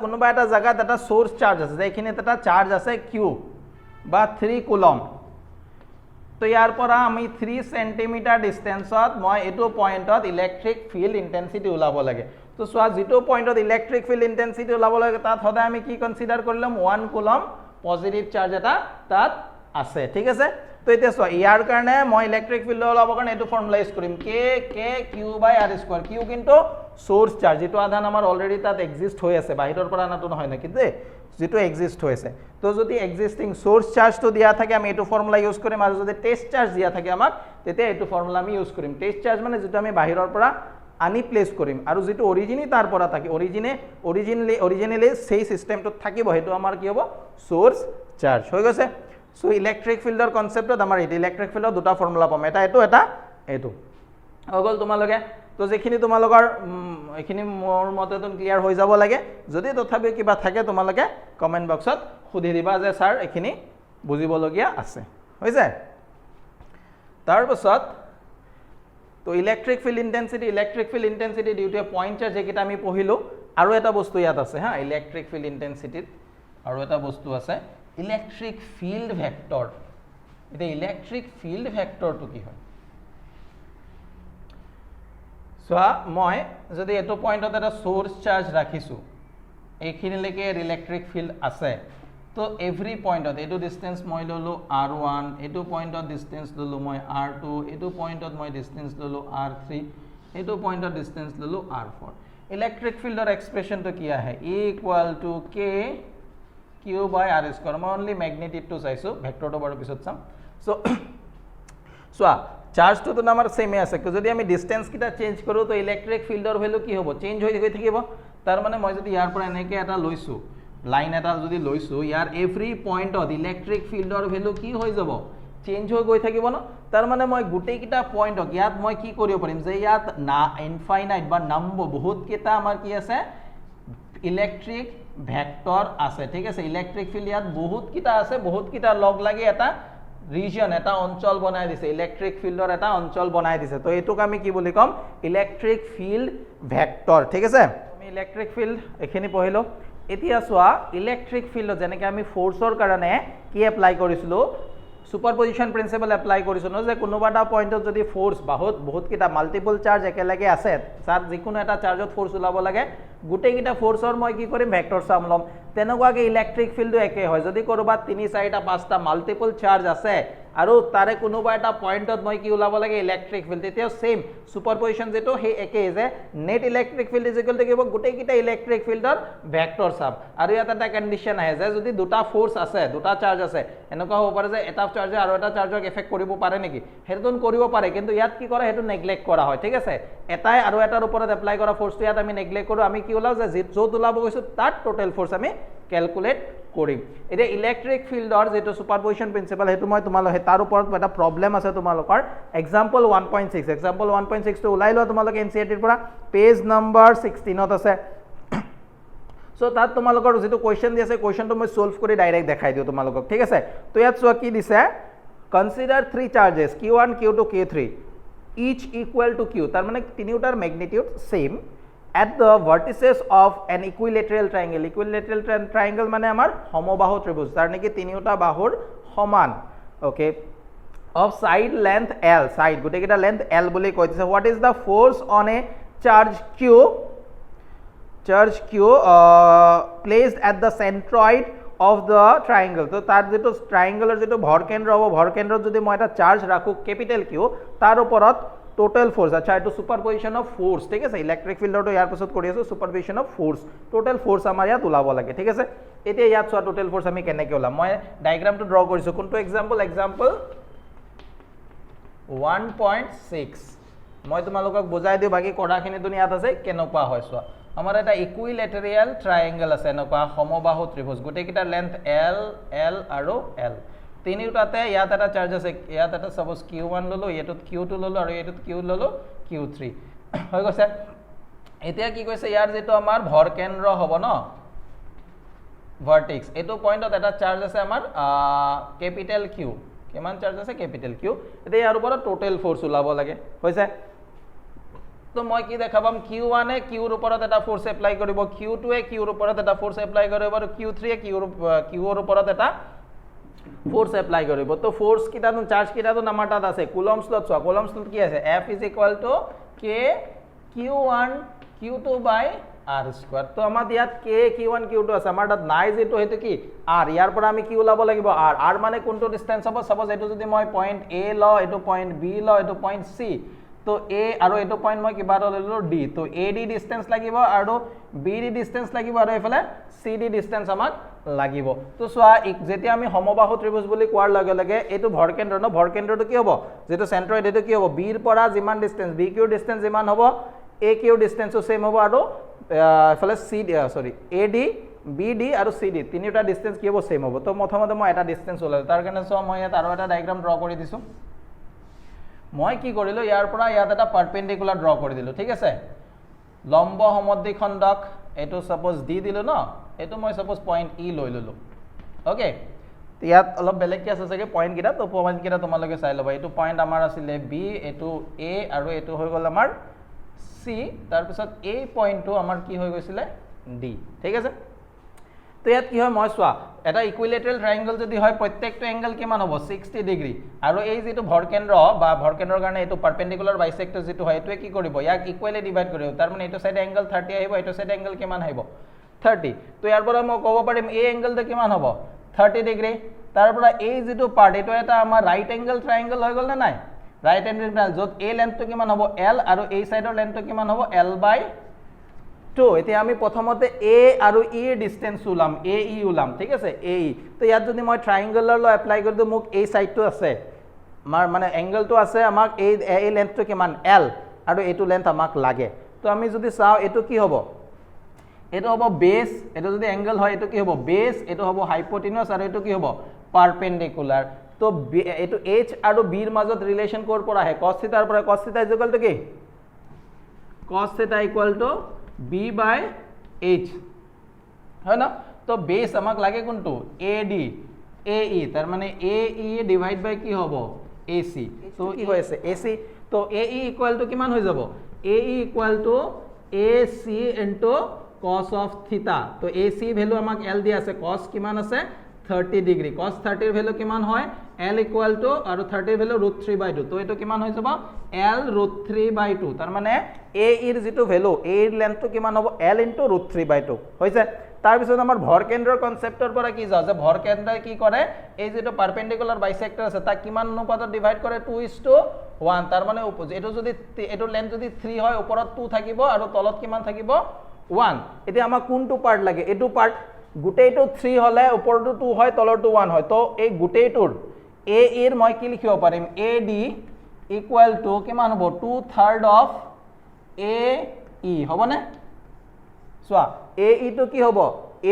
কোনোবা এটা জায়গাত এটা সোর্স চার্জ আছে যে এখানে এটা চার্জ আছে q বা 3 কুলম তো ইয়াৰ পৰা আমি 3 সেন্টিমিটাৰ ডিসটেন্সত মই এটো পয়েন্টত ইলেক্ট্ৰিক ফিল্ড ইন্টেন্সিটি ওলাব লাগে তো সোৱা যেটো পয়েন্টত ইলেক্ট্ৰিক ফিল্ড ইন্টেন্সিটি ওলাব লাগে তাত সদায় আমি কি কনসিডাৰ কৰিলাম 1 কুলম পজিটিভ চাৰ্জ এটা তাত আছে ঠিক আছে তো এতিয়া সোৱা ইয়াৰ কাৰণে মই ইলেক্ট্ৰিক ফিল্ড ওলাব কাৰণে এটো ফৰ্মুলা ইউজ কৰিম k q by r square q কিন্তু সোৰ্স চাৰ্জ যেটো আধান আমাৰ অলৰেডি তাত এক্সিস্ট হৈ আছে বাহিৰৰ পৰা নাটো নহয় না কিন্তু যেটো এক্সিস্ট হৈ আছে তো যদি এক্সিস্টিং সোর্স চার্জ তো দিয়া থাকে আমি এটো ফর্মুলা ইউজ কৰিম আৰু যদি টেস্ট চাৰ্জ দিয়া থাকে আমাক তেতিয়া এটো ফৰ্মুলা আমি ইউজ কৰিম টেস্ট চাৰ্জ মানে যেটো আমি বাহিৰৰ পৰা আনি প্লেস কৰিম আৰু যেটো অৰিজিনি তাৰ পৰা থাকে অৰিজিনালি সেই সিস্টেমটোত থাকিব হেতু আমাৰ কি হ'ব সোৰ্স চাৰ্জ হৈ গৈছে সো ইলেক্ট্ৰিক ফিল্ডৰ কনসেপ্টত আমাৰ এই ইলেক্ট্ৰিক ফিল্ডৰ দুটা ফৰ্মুলা পাম এটা এটো অগল তোমালোকে তো যেখিনি তোমালোকৰ এখিনি মোৰ মতে তো ক্লিয়াৰ হৈ যাব লাগে যদি তথাপি কিবা থাকে তোমালোকে কমেন্ট বক্সত খুদি দিবা যে স্যাৰ এখিনি বুজিবলগীয়া আছে হৈছে তাৰ পাছত তো electric field intensity due to point charge যেটা আমি পঢ়িলো আৰু এটা বস্তু ইয়াত আছে হা ইলেক্ট্ৰিক ফিল্ড ইন্টেন্সিটিত আৰু এটা বস্তু আছে ইলেক্ট্ৰিক ফিল্ড ভেক্টৰ এটা ইলেক্ট্ৰিক ফিল্ড ভেক্টৰটো কি হয় সোয়া মই যদি এটো পয়েন্টত এটা সোৰ্স চাৰ্জ ৰাখিছো এইখিনিলৈকে ইলেক্ট্ৰিক ফিল্ড আছে তো এভরি পয়েন্টত এটো ডিসটেন্স মই ললো r1 এটো পয়েন্টত ডিসটেন্স ললো মই r2 এটো পয়েন্টত মই ডিসটেন্স ললো r3 এটো পয়েন্টত ডিসটেন্স ললো r4 ইলেক্ট্ৰিক ফিল্ডৰ এক্সপ্ৰেশনটো কি আহে equal to k q by r square মই অনলি ম্যাগনিটিউডটো চাইছো ভেক্টৰটো বাৰু পিছত চাম সো সোয়া চাৰ্জ তো আমাৰ সেমে আছে যদি আমি ডিসটেন্স কিটা চেঞ্জ কৰো তো ইলেক্ট্ৰিক ফিল্ডৰ ভ্যালু কি হ'ব চেঞ্জ হৈ থাকিব তাৰ মানে মই যদি ইয়াৰ পৰা এনেকে এটা লৈছো লাইন এটা যদি লৈছো ইয়াৰ এভৰি পয়েন্টত ইলেক্ট্ৰিক ফিল্ডৰ ভ্যালু কি হৈ যাব চেঞ্জ হৈ গৈ থাকিব ন তাৰ মানে মই গুটেই কিটা পয়েন্টক ইয়াত মই কি কৰিব পাৰিম যে ইয়াত না ইনফাইনাইট বা নম্বৰ বহুত কেটা আমাৰ কি আছে ইলেক্ট্ৰিক ভেক্টৰ আছে ঠিক আছে ইলেক্ট্রিক ফিল্ড ইয়াত বহুত কিটা আছে বহুত কিটা লগ লাগি এটা রিজন এটা অঞ্চল বনাই দিছে ইলেক্ট্রিক ফিল্ডৰ এটা অঞ্চল বনাই দিছে তো এটোক আমি কি বুলি কম ইলেক্ট্রিক ফিল্ড ভেক্টৰ ঠিক আছে আমি ইলেক্ট্ৰিক ফিল্ড এখিনি পঢ়িলো এতিয়া সোৱা ইলেক্ট্ৰিক ফিল্ড যেনেকৈ আমি ফোৰ্সৰ কাৰণে কি এপ্লাই কৰিছিলো সুপাৰপজিশন প্ৰিন্সিপল এপ্লাই কৰিছো ন যে কোনোবা এটা পয়েন্টত যদি ফোর্স বহুত কিটা মাল্টিপল চার্জ একেলগে আছে তার যিকোনো এটা চার্জত ফোর্স ওলাব লাগে গুটেই কিটা ফোৰ্সৰ মই কি কৰিম ভেক্টৰ সাম লম তেনেকুৱাকে ইলেক্ট্ৰিক ফিল্ডো একে হয় যদি কৰবাত 3 4টা 5টা মাল্টিপল চাৰ্জ আছে আৰু তাৰে কোনোবা এটা পয়েন্টত মই কি ওলাব লাগে ইলেক্ট্ৰিক ফিল্ড তেতিয়াও সেম সুপাৰপজিশন যেটো হে একে যে net electric field is equal to কি হ'ব গুটেই কিটা ইলেক্ট্ৰিক ফিল্ডৰ ভেক্টৰ সাম আৰু ইয়াত এটা কন্ডিশন আহে যে যদি দুটা ফোৰ্স আছে দুটা চাৰ্জ আছে এনেকুৱা হ'ব পাৰে যে এটা চাৰ্জে আৰু এটা চাৰ্জক এফেক্ট কৰিব পাৰে নেকি হেতন কৰিব পাৰে কিন্তু ইয়াত কি কৰে হেতু নেগলেক্ট কৰা হয় ঠিক আছে এটাই আৰু এটাৰ ওপৰত এপ্লাই কৰা ফোৰ্সটো ইয়াত আমি নেগলেক্ট কৰো আমি কি ওলাও যে যত ওলাব গৈছো তাৰ টোটাল ফোৰ্স আমি ক্যালকুলেট কৰিম এটা ইলেক্ট্ৰিক ফিল্ডৰ যেটো সুপাৰপজিশন প্ৰিন্সিপল হেতু মই তোমালোকে তাৰ ওপৰত এটা প্ৰবলেম আছে তোমালোকৰ এক্সাম্পল 1.6 টো ওলাই লোৱা তোমালোকে এনসিইআৰটিৰ পৰা পেজ নম্বৰ 16ত আছে সো তাত তোমালোকৰ যেটো কোৱেশ্চন দি আছে কোৱেশ্চনটো মই সলভ কৰি ডাইৰেক্ট দেখাই দিও তোমালোকক ঠিক আছে তো ইয়াত চোৱা কি দিছে consider 3 চাৰ্জেস q1 q2 q3 each equal to q তাৰ মানে তিনিটাৰ magnitude same at the vertices of an equilateral triangle মানে আমাৰ সমবাহু ত্ৰিভুজ তাৰ নেকি তিনিটা বাহুৰ সমান okay of side length l side গুটেকিটা length l বুলি কৈ দিছে what is the force on a charge q charge Q placed at the centroid of the triangle. তো তার যেটো ট্রায়াঙ্গলের যেটো ভরকেন্দ্র হব ভৰকেন্দ্ৰত যদি মই এটা চাৰ্জ ৰাখো ক্যাপিটাল কিউ তাৰ ওপৰত টোটাল ফোৰ্স, আচ্ছা এইটো সুপাৰপজিশন অফ ফোৰ্স, ঠিক আছে ইলেক্ট্ৰিক ফিল্ডটো ইয়াৰ পিছত কৰি আছো সুপাৰপজিশন অফ ফোৰ্স, টোটাল ফোৰ্স আমাৰ ইয়াত ওলাব লাগে, ঠিক আছে। এতিয়া ইয়াত চোৱা টোটাল ফোৰ্স আমি কেনেকৈ ওলাম, মই ডায়াগ্ৰামটো ড্ৰ কৰিছো কোনটো এক্সাম্পল 1.6 মই তোমালোকক বুজাই দিওঁ বাকি কৰাখিনিটো ইয়াত আছে কেনেকুৱা হয় চোৱা। আমাৰ এটা ইকুইলেটাৰিয়েল ট্ৰায়াঙ্গল আছে এনেকুৱা সমবাহু ত্ৰিভুজ গোটেইকেইটাৰ লেন্থ L L আৰু L তিনিটাতে ইয়াত এটা চাৰ্জ আছে ইয়াত এটা সাপোজ Q1 ললো এটোত Q2 ললো আৰু এটোত Q ললো Q3 হৈ গৈছে। এতিয়া কি কৈছে ইয়াৰ যেটো আমাৰ ভৰ কেন্দ্ৰ হ'ব ন ভাৰ্টেক্স এটো পয়েন্টত এটা চাৰ্জ আছে আমাৰ ক্যাপিটাল Q, কিমান চাৰ্জ আছে ক্যাপিটাল Q। এতিয়া ইয়াৰ ওপৰত টোটাল ফোৰ্স ওলাব লাগে হৈছে। তো মই কি দেখাবাম Q1 এ Qৰ ওপৰত এটা ফোৰ্স এপ্লাই কৰিব, Q2 এ Qৰ ওপৰত এটা ফোৰ্স এপ্লাই কৰিব আৰু Q3 এ Qৰ ওপৰত এটা ফোৰ্স এপ্লাই কৰিব। তো ফোৰ্স কিটানো চাৰ্জ কিটানো আমাৰ তাত আছে কুলম্বস লত চোৱা কুলম্বস লত কি আছে F = K Q1 Q2 r square. তো আমাৰ ইয়াত K Q1 Q2 আছে আমাৰ তাত নাই যেটো হেতু কি r, ইয়াৰ পৰা আমি কি ওলাব লাগিব r মানে কোনটো ডিসটেন্স হ'ব সাপোজ এটো যদি মই পয়েন্ট A ল এটো পয়েন্ট B ল এটো পয়েন্ট C, তো A আৰু এটো পয়েন্ট মই কিবা ললো D, তো AD ডিসটেন্স লাগিব আৰু BD ডিসটেন্স লাগিব আৰু এফালে CD ডিসটেন্স আমাক লাগিব। তো চোৱা যেতিয়া আমি সমবাহু ত্ৰিভুজ বুলি কোৱাৰ লগে লগে এটো ভৰকেন্দ্ৰ ন ভৰকেন্দ্ৰটো কি হ'ব যেটো সেন্ট্ৰয়েড এটো কি হ'ব B ৰ পৰা যিমান ডিসটেন্স BQ ডিসটেন্স যিমান হ'ব AQ ডিসটেন্সও সেম হ'ব আৰু এফালে AD BD আৰু CD তিনিটা ডিসটেন্স কি হ'ব সেম হ'ব। তো প্ৰথমতে মই এটা ডিসটেন্স ওলালো তাৰ কাৰণে চোৱা মই ইয়াত আৰু এটা ডায়াগ্ৰাম ড্ৰ কৰি দিছো। মই কি কৰিলো ইয়াৰ পৰা ইয়াত এটা পাৰপেন্ডিকুলাৰ ড্ৰ কৰি দিলো, ঠিক আছে লম্ব সমদ্বিখণ্ডক এটো সাপোজ D দিলো ন এটো মই সাপোজ পয়েন্ট E লৈ ললো। ওকে ইয়াত অলপ বেলেগ কি আছে চাগে পয়েন্ট কিটা, তো পয়েন্ট কিটা তোমালোকে চাই লবা। এটো পয়েন্ট আমাৰ আছিল B এটো A আৰু এটো হৈ গল আমাৰ C, তাৰ পিছত এই পয়েন্টটো আমাৰ কি হৈ গৈছিল D, ঠিক আছে। তো ইয়াত কি হয় মই চোৱা এটা ইকুইলেটাৰাল ট্ৰায়াঙ্গল যদি হয় প্ৰত্যেকটো এংগল কিমান হ'ব 60 ডিগ্ৰী আৰু এই যেটো ভৰকেন্দ্ৰ বা ভৰকেন্দ্ৰৰ কাৰণে এটো পাৰপেন্ডিকুলাৰ বাইসেক্টৰ যেটো হয় এটোৱে কি কৰিব ইয়াক ইকুয়ালি ডিভাইড কৰিব, তাৰ মানে এটো সাইড এংগল 30 আহিব এটো সাইড এংগল কিমান আহিব 30। তো ইয়াৰ পৰা মই ক'ব পাৰিম এই এংগলটো কিমান হ'ব 30 ডিগ্ৰী, তাৰ পৰা এই যেটো পাৰ্ট এটো এটা আমাৰ ৰাইট এংগল ট্ৰায়াঙ্গল হৈ গল না নাই ৰাইট এংগল ট্ৰায়াঙ্গল যত এই লেন্থটো কিমান হ'ব L আৰু এই সাইডৰ লেন্থটো কিমান হ'ব L/2। এতিয়া আমি প্ৰথমতে A আৰু E এর ডিসটেন্স উলাম AE উলাম, ঠিক আছে AE। তো ইয়াত যদি মই ট্ৰায়াঙ্গলৰ ল এপ্লাই কৰি দিও মোক এই সাইডটো আছে মানে এংগলটো আছে আমাক এই লেন্থটো কিমান L আৰু এইটো লেন্থ আমাক লাগে। তো আমি যদি চাও এটো কি হ'ব এটো হ'ব বেস, এটো যদি এংগল হয় এটো কি হ'ব বেস, এটো হ'ব হাইপোটেনিউস আৰু এটো কি হ'ব পাৰপেন্ডিকুলাৰ। তো এটো H আৰু B এৰ মাজত ৰিলেশন কোৰ পৰা আহে cos θ ৰ পৰা cos θ = কি cos θ = B/H হয় না। তো বেস আমাক লাগে কোনটো AD AE, তার মানে AE ডিভাইড বাই কি হ'ব AC। তো কি হয়েছে AC, তো AE = কিমান হৈ যাব AE = AC cos of theta। তো AC ভ্যালু আমাক L দিয়া আছে cos কিমান আছে 30 ডিগ্ৰী, cos 30 এৰ ভ্যালু কিমান হয় L = আৰু 30 এর ভ্যালু √3/2, তো এটো কিমান হৈ যাব L √3/2, তার মানে A এর যেটো ভ্যালু A এর লেন্থটো কিমান হ'ব L * √3/2 হৈছে। তাৰ পিছত আমাৰ ভৰকেন্দ্ৰৰ কনসেপ্টৰ পৰা কি যাও যে ভৰকেন্দ্ৰই কি কৰে এই যেটো পাৰপেন্ডিকুলাৰ বাইসেক্টৰ আছে তাক কিমান অনুপাতত ডিভাইড কৰে 2:1, তাৰ মানে এটো যদি এটো লেন্থ যদি 3 হয় ওপৰত 2 থাকিব আৰু তলত কিমান থাকিব 1। এতিয়া আমাক কোনটো পাৰ্ট লাগে এটো পাৰ্ট গোটেইটো 3 হলে ওপৰটো 2 হয় তলৰটো 1 হয়। তো এই গোটেইটোৰ A এৰ মই কি লিখিব পাৰিম AD = কিমান হ'ব 2/3 অফ AE হ'বনে চোৱা AE টো কি হ'ব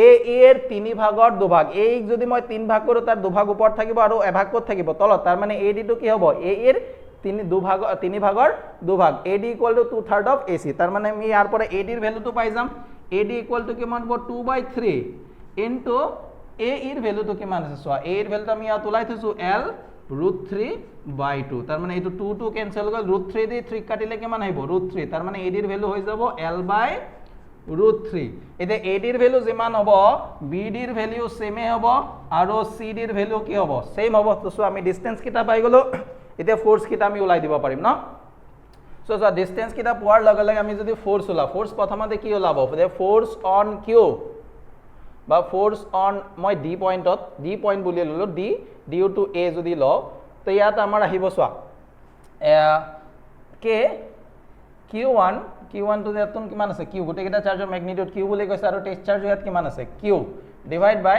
AE এৰ 3 ভাগৰ 2 ভাগ, A যদি মই 3 ভাগ কৰো তাৰ 2 ভাগ ওপৰত থাকিব আৰু 1 ভাগ ক'ত থাকিব তলত, তাৰ মানে AD টো কি হ'ব A এৰ 3 ভাগৰ 2 ভাগ AD = 2/3 অফ AC, তাৰ মানে আমি ইয়াৰ পৰা AD এর ভ্যালুটো পাই যাম AD = কিমান হ'ব 2/3 ইনটু A এর ভ্যালুটো কিমান আছে চোৱা A এর ভ্যালুটো আমি ইয়াত উলাই থৈছো L √3/2, তার মানে এটো 2 2 ক্যান্সেল গল √3 দি 3 কাটিলে কিমান আহিব √3, তার মানে AD এর ভ্যালু হৈ যাব L/√3। এতে AD এর ভ্যালু যিমান হ'ব BD এর ভ্যালু সেমে হ'ব আৰু CD এর ভ্যালু কি হ'ব সেম হ'ব। তো সো আমি ডিসটেন্স কিটা পাই গলো, এতিয়া ফোর্স কিটা আমি উলাই দিব পাৰিম ন। সো সো ডিসটেন্স কিটা পোৱাৰ লগে লগে আমি যদি ফোৰ্স ওলা ফোৰ্স প্ৰথমতে কি ওলাব ফোর্স অন কিউ বা ফোর্স অন মই ডি পয়েন্টত ডি পয়েন্ট বুলি ললো ডি ডিউ টু এ যদি ল তো ইয়াত আমাৰ আহিব সোৱা কে q1 q1 to ইয়াতন কিমান আছে q গোটে কেটা চাৰ্জৰ ম্যাগনিটিউড q বুলি কৈছে আৰু টেষ্ট চাৰ্জ ইয়াত কিমান আছে q ডিভাইড বাই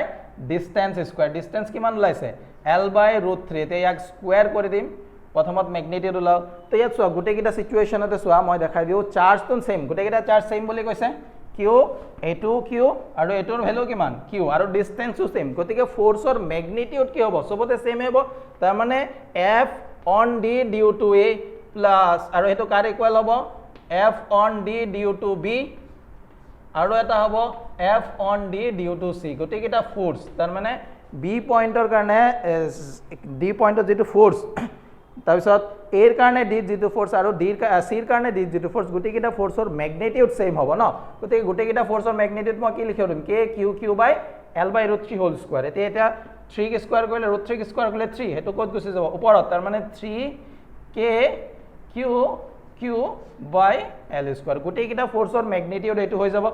ডিসটেন্স স্কয়াৰ ডিসটেন্স কিমান ওলাইছে l বাই √3 তে ইয়াক স্কয়াৰ কৰি দিম প্ৰথমত ম্যাগনিটিউড ওলাও তো ইয়াত সোৱা গোটে কেটা সিচুৱেচনতে সোৱা মই দেখাই দিও চাৰ্জ তো সেম গোটে কেটা চাৰ্জ সেম বুলি কৈছে q এটো q আৰু এটোৰ ভ্যালু কিমান q আৰু ডিসটেন্সও সেম গতিকে ফোৰ্সৰ ম্যাগনিটিউড কি হ'ব সবতে সেম হ'ব তাৰ মানে f on d due to a plus আৰু এটো কাৰ ইকুয়াল হ'ব f on d due to b আৰু এটা হ'ব f on d due to c গতি কিটা ফোর্স তাৰ মানে b পয়েন্টৰ কাৰণে d পয়েন্টৰ যেটো ফোৰ্স তাৰ পিছত a ৰ কাৰণে d যেটো ফোৰ্স আৰু d c ৰ কাৰণে d যেটো ফোৰ্স গতি কিটা ফোৰ্সৰ ম্যাগনিটিউড সেম হ'ব ন গতি গতি কিটা ফোৰ্সৰ ম্যাগনিটিউড মই কি লিখিম k q q by l by √3 whole square এটা 3 ক স্কয়াৰ কৰিলে √3 ক স্কয়াৰ কৰিলে 3 হেতু কত গুছি যাব ওপৰত তাৰ মানে 3 k q q by l square গতি কিটা ফোৰ্সৰ ম্যাগনিটিউড এটো হৈ যাব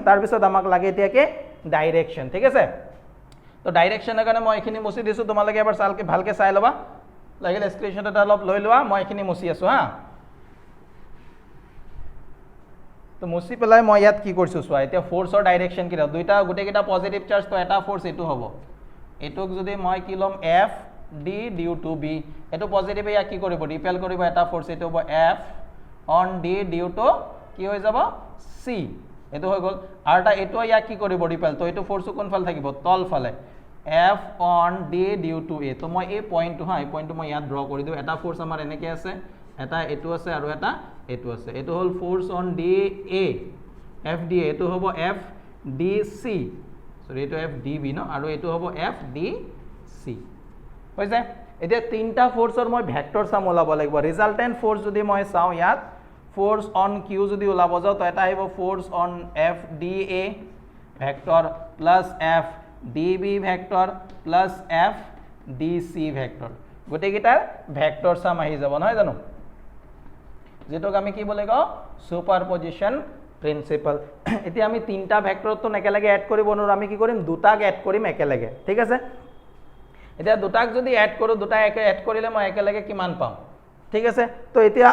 তাৰ পিছত আমাক লাগে এতিয়াকে ডাইৰেকশন ঠিক আছে তো ডাইৰেকশনৰ কাৰণে মই এখিনি মুছি দিছো তোমালোকে এবাৰ ভালকে চাই লবা লাগিলে স্ক্ৰিনশ্বট এটা অলপ লৈ লোৱা মই এখিনি মুছি আছো হা তো মুছি পেলাই মই ইয়াত কি কৰিছো চোৱা এতিয়া ফোৰ্সৰ ডাইৰেকশন কিটা দুইটা গুটে কিটা পজিটিভ চাৰ্জ তো এটা ফোর্স এটো হ'ব এটোক যদি মই কি লম f d due to b এটো পজিটিভ ইয়া কি কৰিব ৰিপেল কৰিব এটা ফোর্স এটো হ'ব f on d due to কি হৈ যাব c এটো হৈ গল আৰটা এটো ইয়া কি কৰিব ৰিপেল তো এটো ফোর্স কোন ফাল থাকিব তল ফালে f on d due to a তো মই এই পয়েন্টটো হা এই পয়েন্টটো মই ইয়াত ড্ৰ কৰি দিও এটা ফোৰ্স আমাৰ এনেকে আছে এটা এটো আছে আৰু এটা এটো আছে এটো হল force on d a f d a এটো হ'ব f d c সরি এটো f d b ন আৰু এটো হ'ব f d c হৈছে এতিয়া তিনটা ফোৰ্সৰ মই ভেক্টৰ সাম ওলাব লাগিব ৰিজাল্টেন্ট ফোর্স যদি মই চাও ইয়াত ফোর্স অন q যদি ওলাব যাও তো এটা আহিব force on f d a vector plus f db vector plus f dc vector গটে কিটাৰ ভেক্টৰ সাম আহি যাব নহয় জানো যেটোক আমি কি বলে গো সুপারপজিশন প্রিন্সিপাল এতিয়া আমি তিনটা ভেক্টৰ তো একেলগে এড কৰিব নোৱাৰো আমি কি কৰিম দুটাক এড কৰিম একেলগে ঠিক আছে এতিয়া দুটাক যদি এড কৰো দুটা এড কৰিলে মই একেলগে কিমান পাম ঠিক আছে তো এতিয়া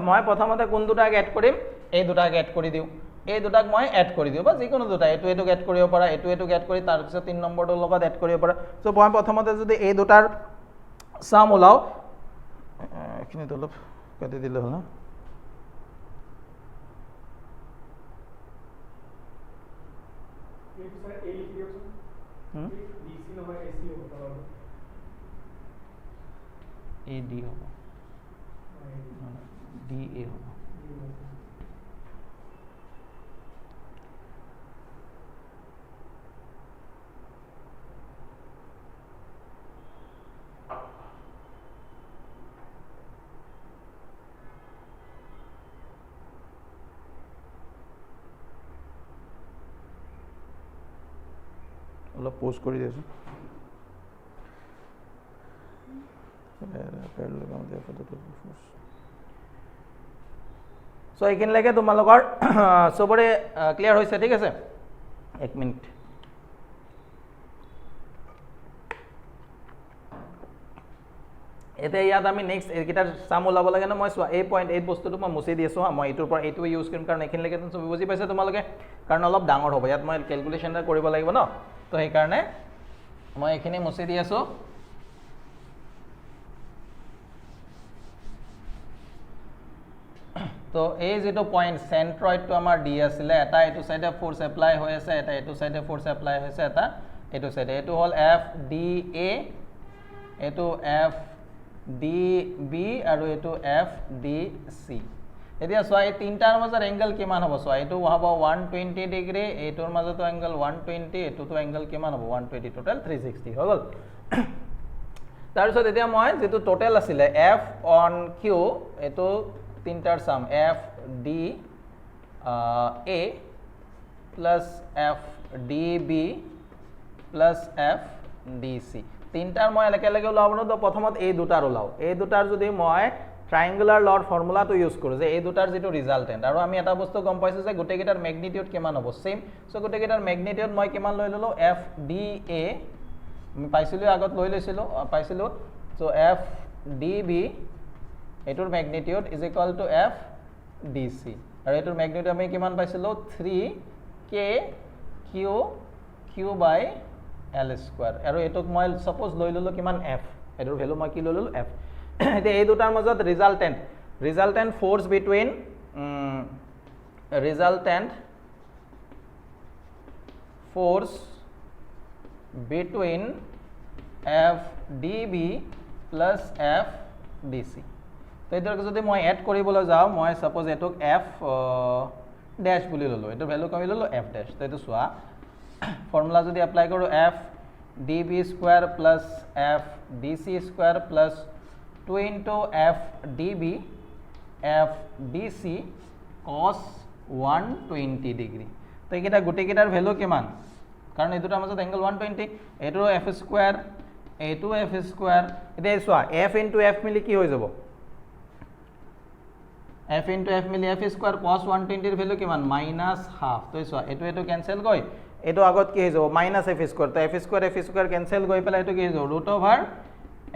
মই প্ৰথমতে কোন দুটাক এড কৰিম এই দুটাক এড কৰি দিও এই দুটাক মই এড কৰি দিও বা যিকোনো দুটা এটো এটোক এড কৰিব পাৰা এটো এটোক এড কৰি তাৰ পিছত 3 নম্বৰটোৰ লগত এড কৰিব পাৰা সো মই প্ৰথমতে যদি এই দুটাৰ সাম ওলাও এখিনি অলপ কাটি দিলে হল না ए डी होगा डी ए होगा অলপ পোস্ট কৰি দিছো সো এইখিনিলৈকে তোমালোকৰ সবৰে ক্লিয়াৰ হৈছে ঠিক আছে 1 মিনিট এতিয়া ইয়াত আমি নেক্সট এইকেইটাৰ সাম ওলাব লাগে না মই চোৱা এই পয়েন্ট 8 বস্তুটো মই মুছি দিছো মই এইটোৰ পৰা এইটো ইউজ কৰিম কাৰণ এইখিনিলৈকে তুমি বুজি পাইছা তোমালোকে কাৰণ অলপ ডাঙৰ হ'ব ইয়াত মই ক্যালকুলেশন কৰিব লাগিব ন তো এই কাৰণে মই এইখিনি মুছি দি আছো তো এই যেটো পয়েন্ট সেন্ট্ৰয়েড তো আমাৰ ডি আছিল এটা এটো সাইডে ফোর্স এপ্লাই হৈ আছে এটা এটো সাইডে ফোর্স এপ্লাই হৈছে এটা এটো সাইডে এটো হল এফ ডি এ এটো এফ ডি বি আৰু এটো এফ ডি সি এতিয়া সোয়া এই তিনটাৰ মাজৰ এংগল কিমান হ'ব সোয়া এটো হ'ব 120 ডিগ্ৰী এটোৰ মাজতো এংগল 120 এটোতো এংগল কিমান হ'ব 120 টোটাল 360 হৈ গল তাৰ পিছত এতিয়া মই যেটো টোটাল আছিল এফ অন কিউ এটো তিনটাৰ sum F D A plus F D B plus F D C তিনটাৰ মই একেলগে ওলাব ন তো প্ৰথমত এই দুটাৰ ওলাও এই দুটাৰ যদি মই ট্ৰাইংগুলাৰ লৰ ফৰ্মুলাটো ইউজ কৰোঁ যে এই দুটাৰ যিটো ৰিজাল্টেণ্ট আৰু আমি এটা বস্তু গম পাইছোঁ যে গোটেইকেইটাৰ মেগনিটিউড কিমান হ'ব চেম চ' গোটেইকেইটাৰ মেগনিটিউড মই কিমান লৈ ল'লোঁ এফ ডি এ আমি পাইছিলোঁ আগত লৈ লৈছিলোঁ পাইছিলোঁ চ' এফ ডি বি এইটোৰ magnitude is equal to F D C আৰু এইটোৰ মেগনিটিউড আমি কিমান পাইছিলোঁ 3 কে কিউ বাই এল স্কুৱাৰ আৰু এইটোক মই ছাপ'জ লৈ ল'লোঁ কিমান এফ এইটোৰ ভেলু মই কি লৈ ল'লোঁ এফ এতিয়া এই দুটাৰ মাজত resultant force between F D B plus F D C তো এইটোক যদি মই এড কৰিবলৈ যাওঁ মই ছাপ'জ এইটোক এফ ডেছ বুলি ল'লোঁ এইটোৰ ভেলু কমি ল'লোঁ এফ ডেছ তো এইটো চোৱা ফৰ্মুলা যদি এপ্লাই কৰোঁ F D B square plus F D C square plus 2 into f db f dc cos 120 degree তো এইকেইটা গোটেইকেইটাৰ ভেলু কিমান কাৰণ এই দুটাৰ মাজত এংগল 120 এইটো f স্কয়াৰ এইটো f স্কয়াৰ এতিয়া চোৱা f into f মিলি কি হৈ যাব f into f মিলি f স্কয়াৰ cos 120 ৰ ভেলু কিমান -1/2 তো চোৱা এইটো কেনসেল গৈ এইটো আগত কি হৈ যাব -f স্কয়াৰ তো f স্কয়াৰ কেনসেল গৈ পেলাই এইটো কি হৈ যাব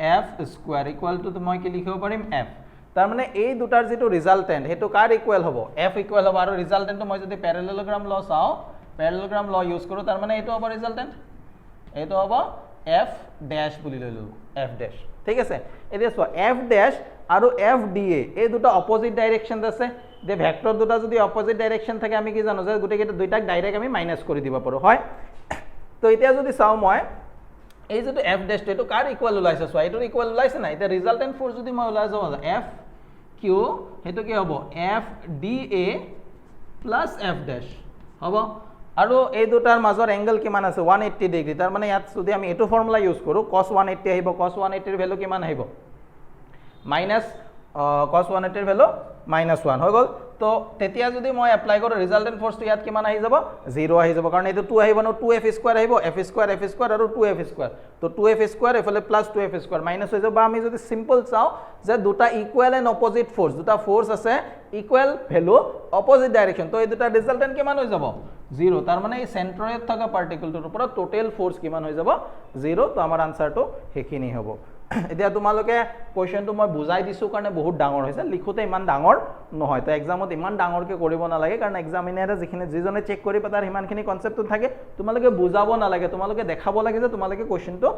√/f স্কয়াৰ ইকুৱেল টু মই কি লিখিব পাৰিম f তাৰ মানে এই দুটাৰ যেটো ৰিজাল্টেন্ট হেতু কাৰ ইকুৱেল হ'ব f ইকুৱেল হ'ব আৰু ৰিজাল্টেন্টটো মই যদি প্যাৰালেলোগ্ৰাম ল চাও প্যাৰালেলোগ্ৰাম ল ইউজ কৰো তাৰ মানে এইটো হ'ব ৰিজাল্টেন্ট এইটো হ'ব f ড্যাশ বুলি লৈ ললো f ড্যাশ ঠিক আছে এতিয়া চোৱা f ড্যাশ আৰু f dA এই দুটা অপোজিট ডাইৰেকশন আছে যে ভেক্টৰ দুটা যদি অপোজিট ডাইৰেকশন থাকে আমি কি জানো যে গুটেকেইটা দুইটাক ডাইৰেক্ট আমি মাইনাস কৰি দিব পাৰো হয় তো এতিয়া যদি চাও মই এই যেটো f ড্যাশ এটো কাৰ ইকুৱেল ওলাইছে সো এটোৰ ইকুৱেল ওলাইছে না এটা ৰিজাল্টেন্ট ফোর্স যদি মই ওলাই যাও f q হেতু কি হ'ব f dA plus f dash হ'ব আৰু এই দুটাৰ মাজৰ এংগল কিমান আছে 180 ডিগ্ৰী তাৰ মানে ইয়াত যদি আমি এটো ফৰ্মুলা ইউজ কৰো cos 180 আহিব cos 180 ৰ ভ্যালু কিমান আহিব মাইনাস cos 180 ৰ ভ্যালু -1 হৈ গল তো তেতিয়া যদি মই এপ্লাই কৰো ৰিজাল্টেন্ট ফোৰ্স তো ইয়াত কিমান আহি যাব 0 আহি যাব কাৰণ এটো 2 আহিব ন 2f স্কয়াৰ আহিব f স্কয়াৰ আৰু 2f স্কয়াৰ তো 2f স্কয়াৰ এফালে প্লাস 2f স্কয়াৰ মাইনাস হৈ যাব বা আমি যদি সিম্পল চাও যে দুটা ইকুৱেল এন্ড অপোজিট ফোৰ্স দুটা ফোৰ্স আছে ইকুৱেল ভ্যালু অপোজিট ডাইৰেকশন তো এই দুটা ৰিজাল্টেন্ট কিমান হৈ যাব 0 তাৰ মানে এই সেন্টাৰত থকা পাৰ্টিকলটোৰ ওপৰত টোটাল ফোৰ্স কিমান হৈ যাব 0 তো আমাৰ আনসাৰটো হেখিনি হ'ব এতিয়া তোমালোকে কোৱেশ্চনটো মই বুজাই দিছো কাৰণে বহুত ডাঙৰ হৈছে লিখোতে ইমান ডাঙৰ নহয় তো এক্সামত ইমান ডাঙৰকে কৰিব নালাগে কাৰণ এক্সামিনাৰে যিখিনি যিজনে চেক কৰি পাতাৰ হিমানখিনি কনসেপ্টটো থাকে তোমালোকে বুজাব নালাগে তোমালোকে দেখাব লাগে যে তোমালোকে কোৱেশ্চনটো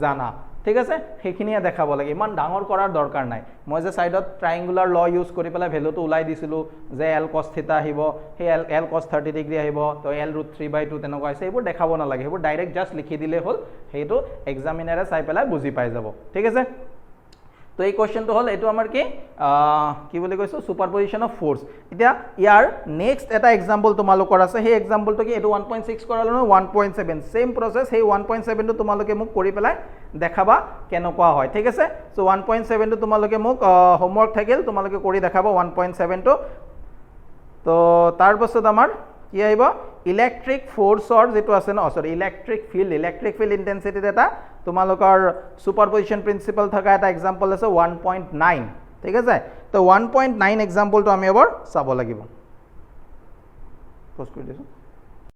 জানা ঠিক আছে হেখিনিয়ে দেখাব লাগে ইমান ডাঙৰ কৰাৰ দৰকাৰ নাই মই যে সাইডত ট্ৰায়াঙ্গুলাৰ ল ইউজ কৰি পেলাই ভ্যালুটো উলাই দিছিলো যে l cos θ আহিব হে l cos 30 ডিগ্ৰী আহিব তো l √3/2 তেনেকুৱা আছে এইবোৰ দেখাব নালাগে এইবোৰ ডাইৰেক্ট জাস্ট লিখি দিলে হল হেটো এক্সামিনাৰে চাই পেলাই বুজি পাই যাব ঠিক আছে তো এই কোশ্চেনটো হল এটো আমাৰ কি বুলি কৈছো সুপাৰপজিশন অফ ফোৰ্স এতিয়া ইয়াৰ নেক্সট এটা एग्जांपल তোমালোকৰ আছে সেই एग्जांपलটো কি এটো 1.6 কৰালো ন 1.7 সেম প্ৰসেস সেই 1.7 টো তোমালোকে মোক কৰি পেলাই দেখাবা কেনেকুৱা হয় ঠিক আছে সো 1.7 টো তোমালোকে মোক হোমৱৰ্ক থাকিল তোমালোকে কৰি দেখাবা 1.7 টো তো তাৰ পাছত আমাৰ কি আহিব ইলেক্ট্ৰিক ফোৰ্সৰ যেটো আছে ন সৰি ইলেক্ট্ৰিক ফিল্ড ইন্টেন্সিটি এটা তোমালোকৰ সুপাৰপজিশন প্ৰিন্সিপল থকা এটা एग्जांपल আছে 1.9 ঠিক আছে তো 1.9 एग्जांपलটো আমি এবাৰ চাব লাগিব পোস্ট কৰি দিছো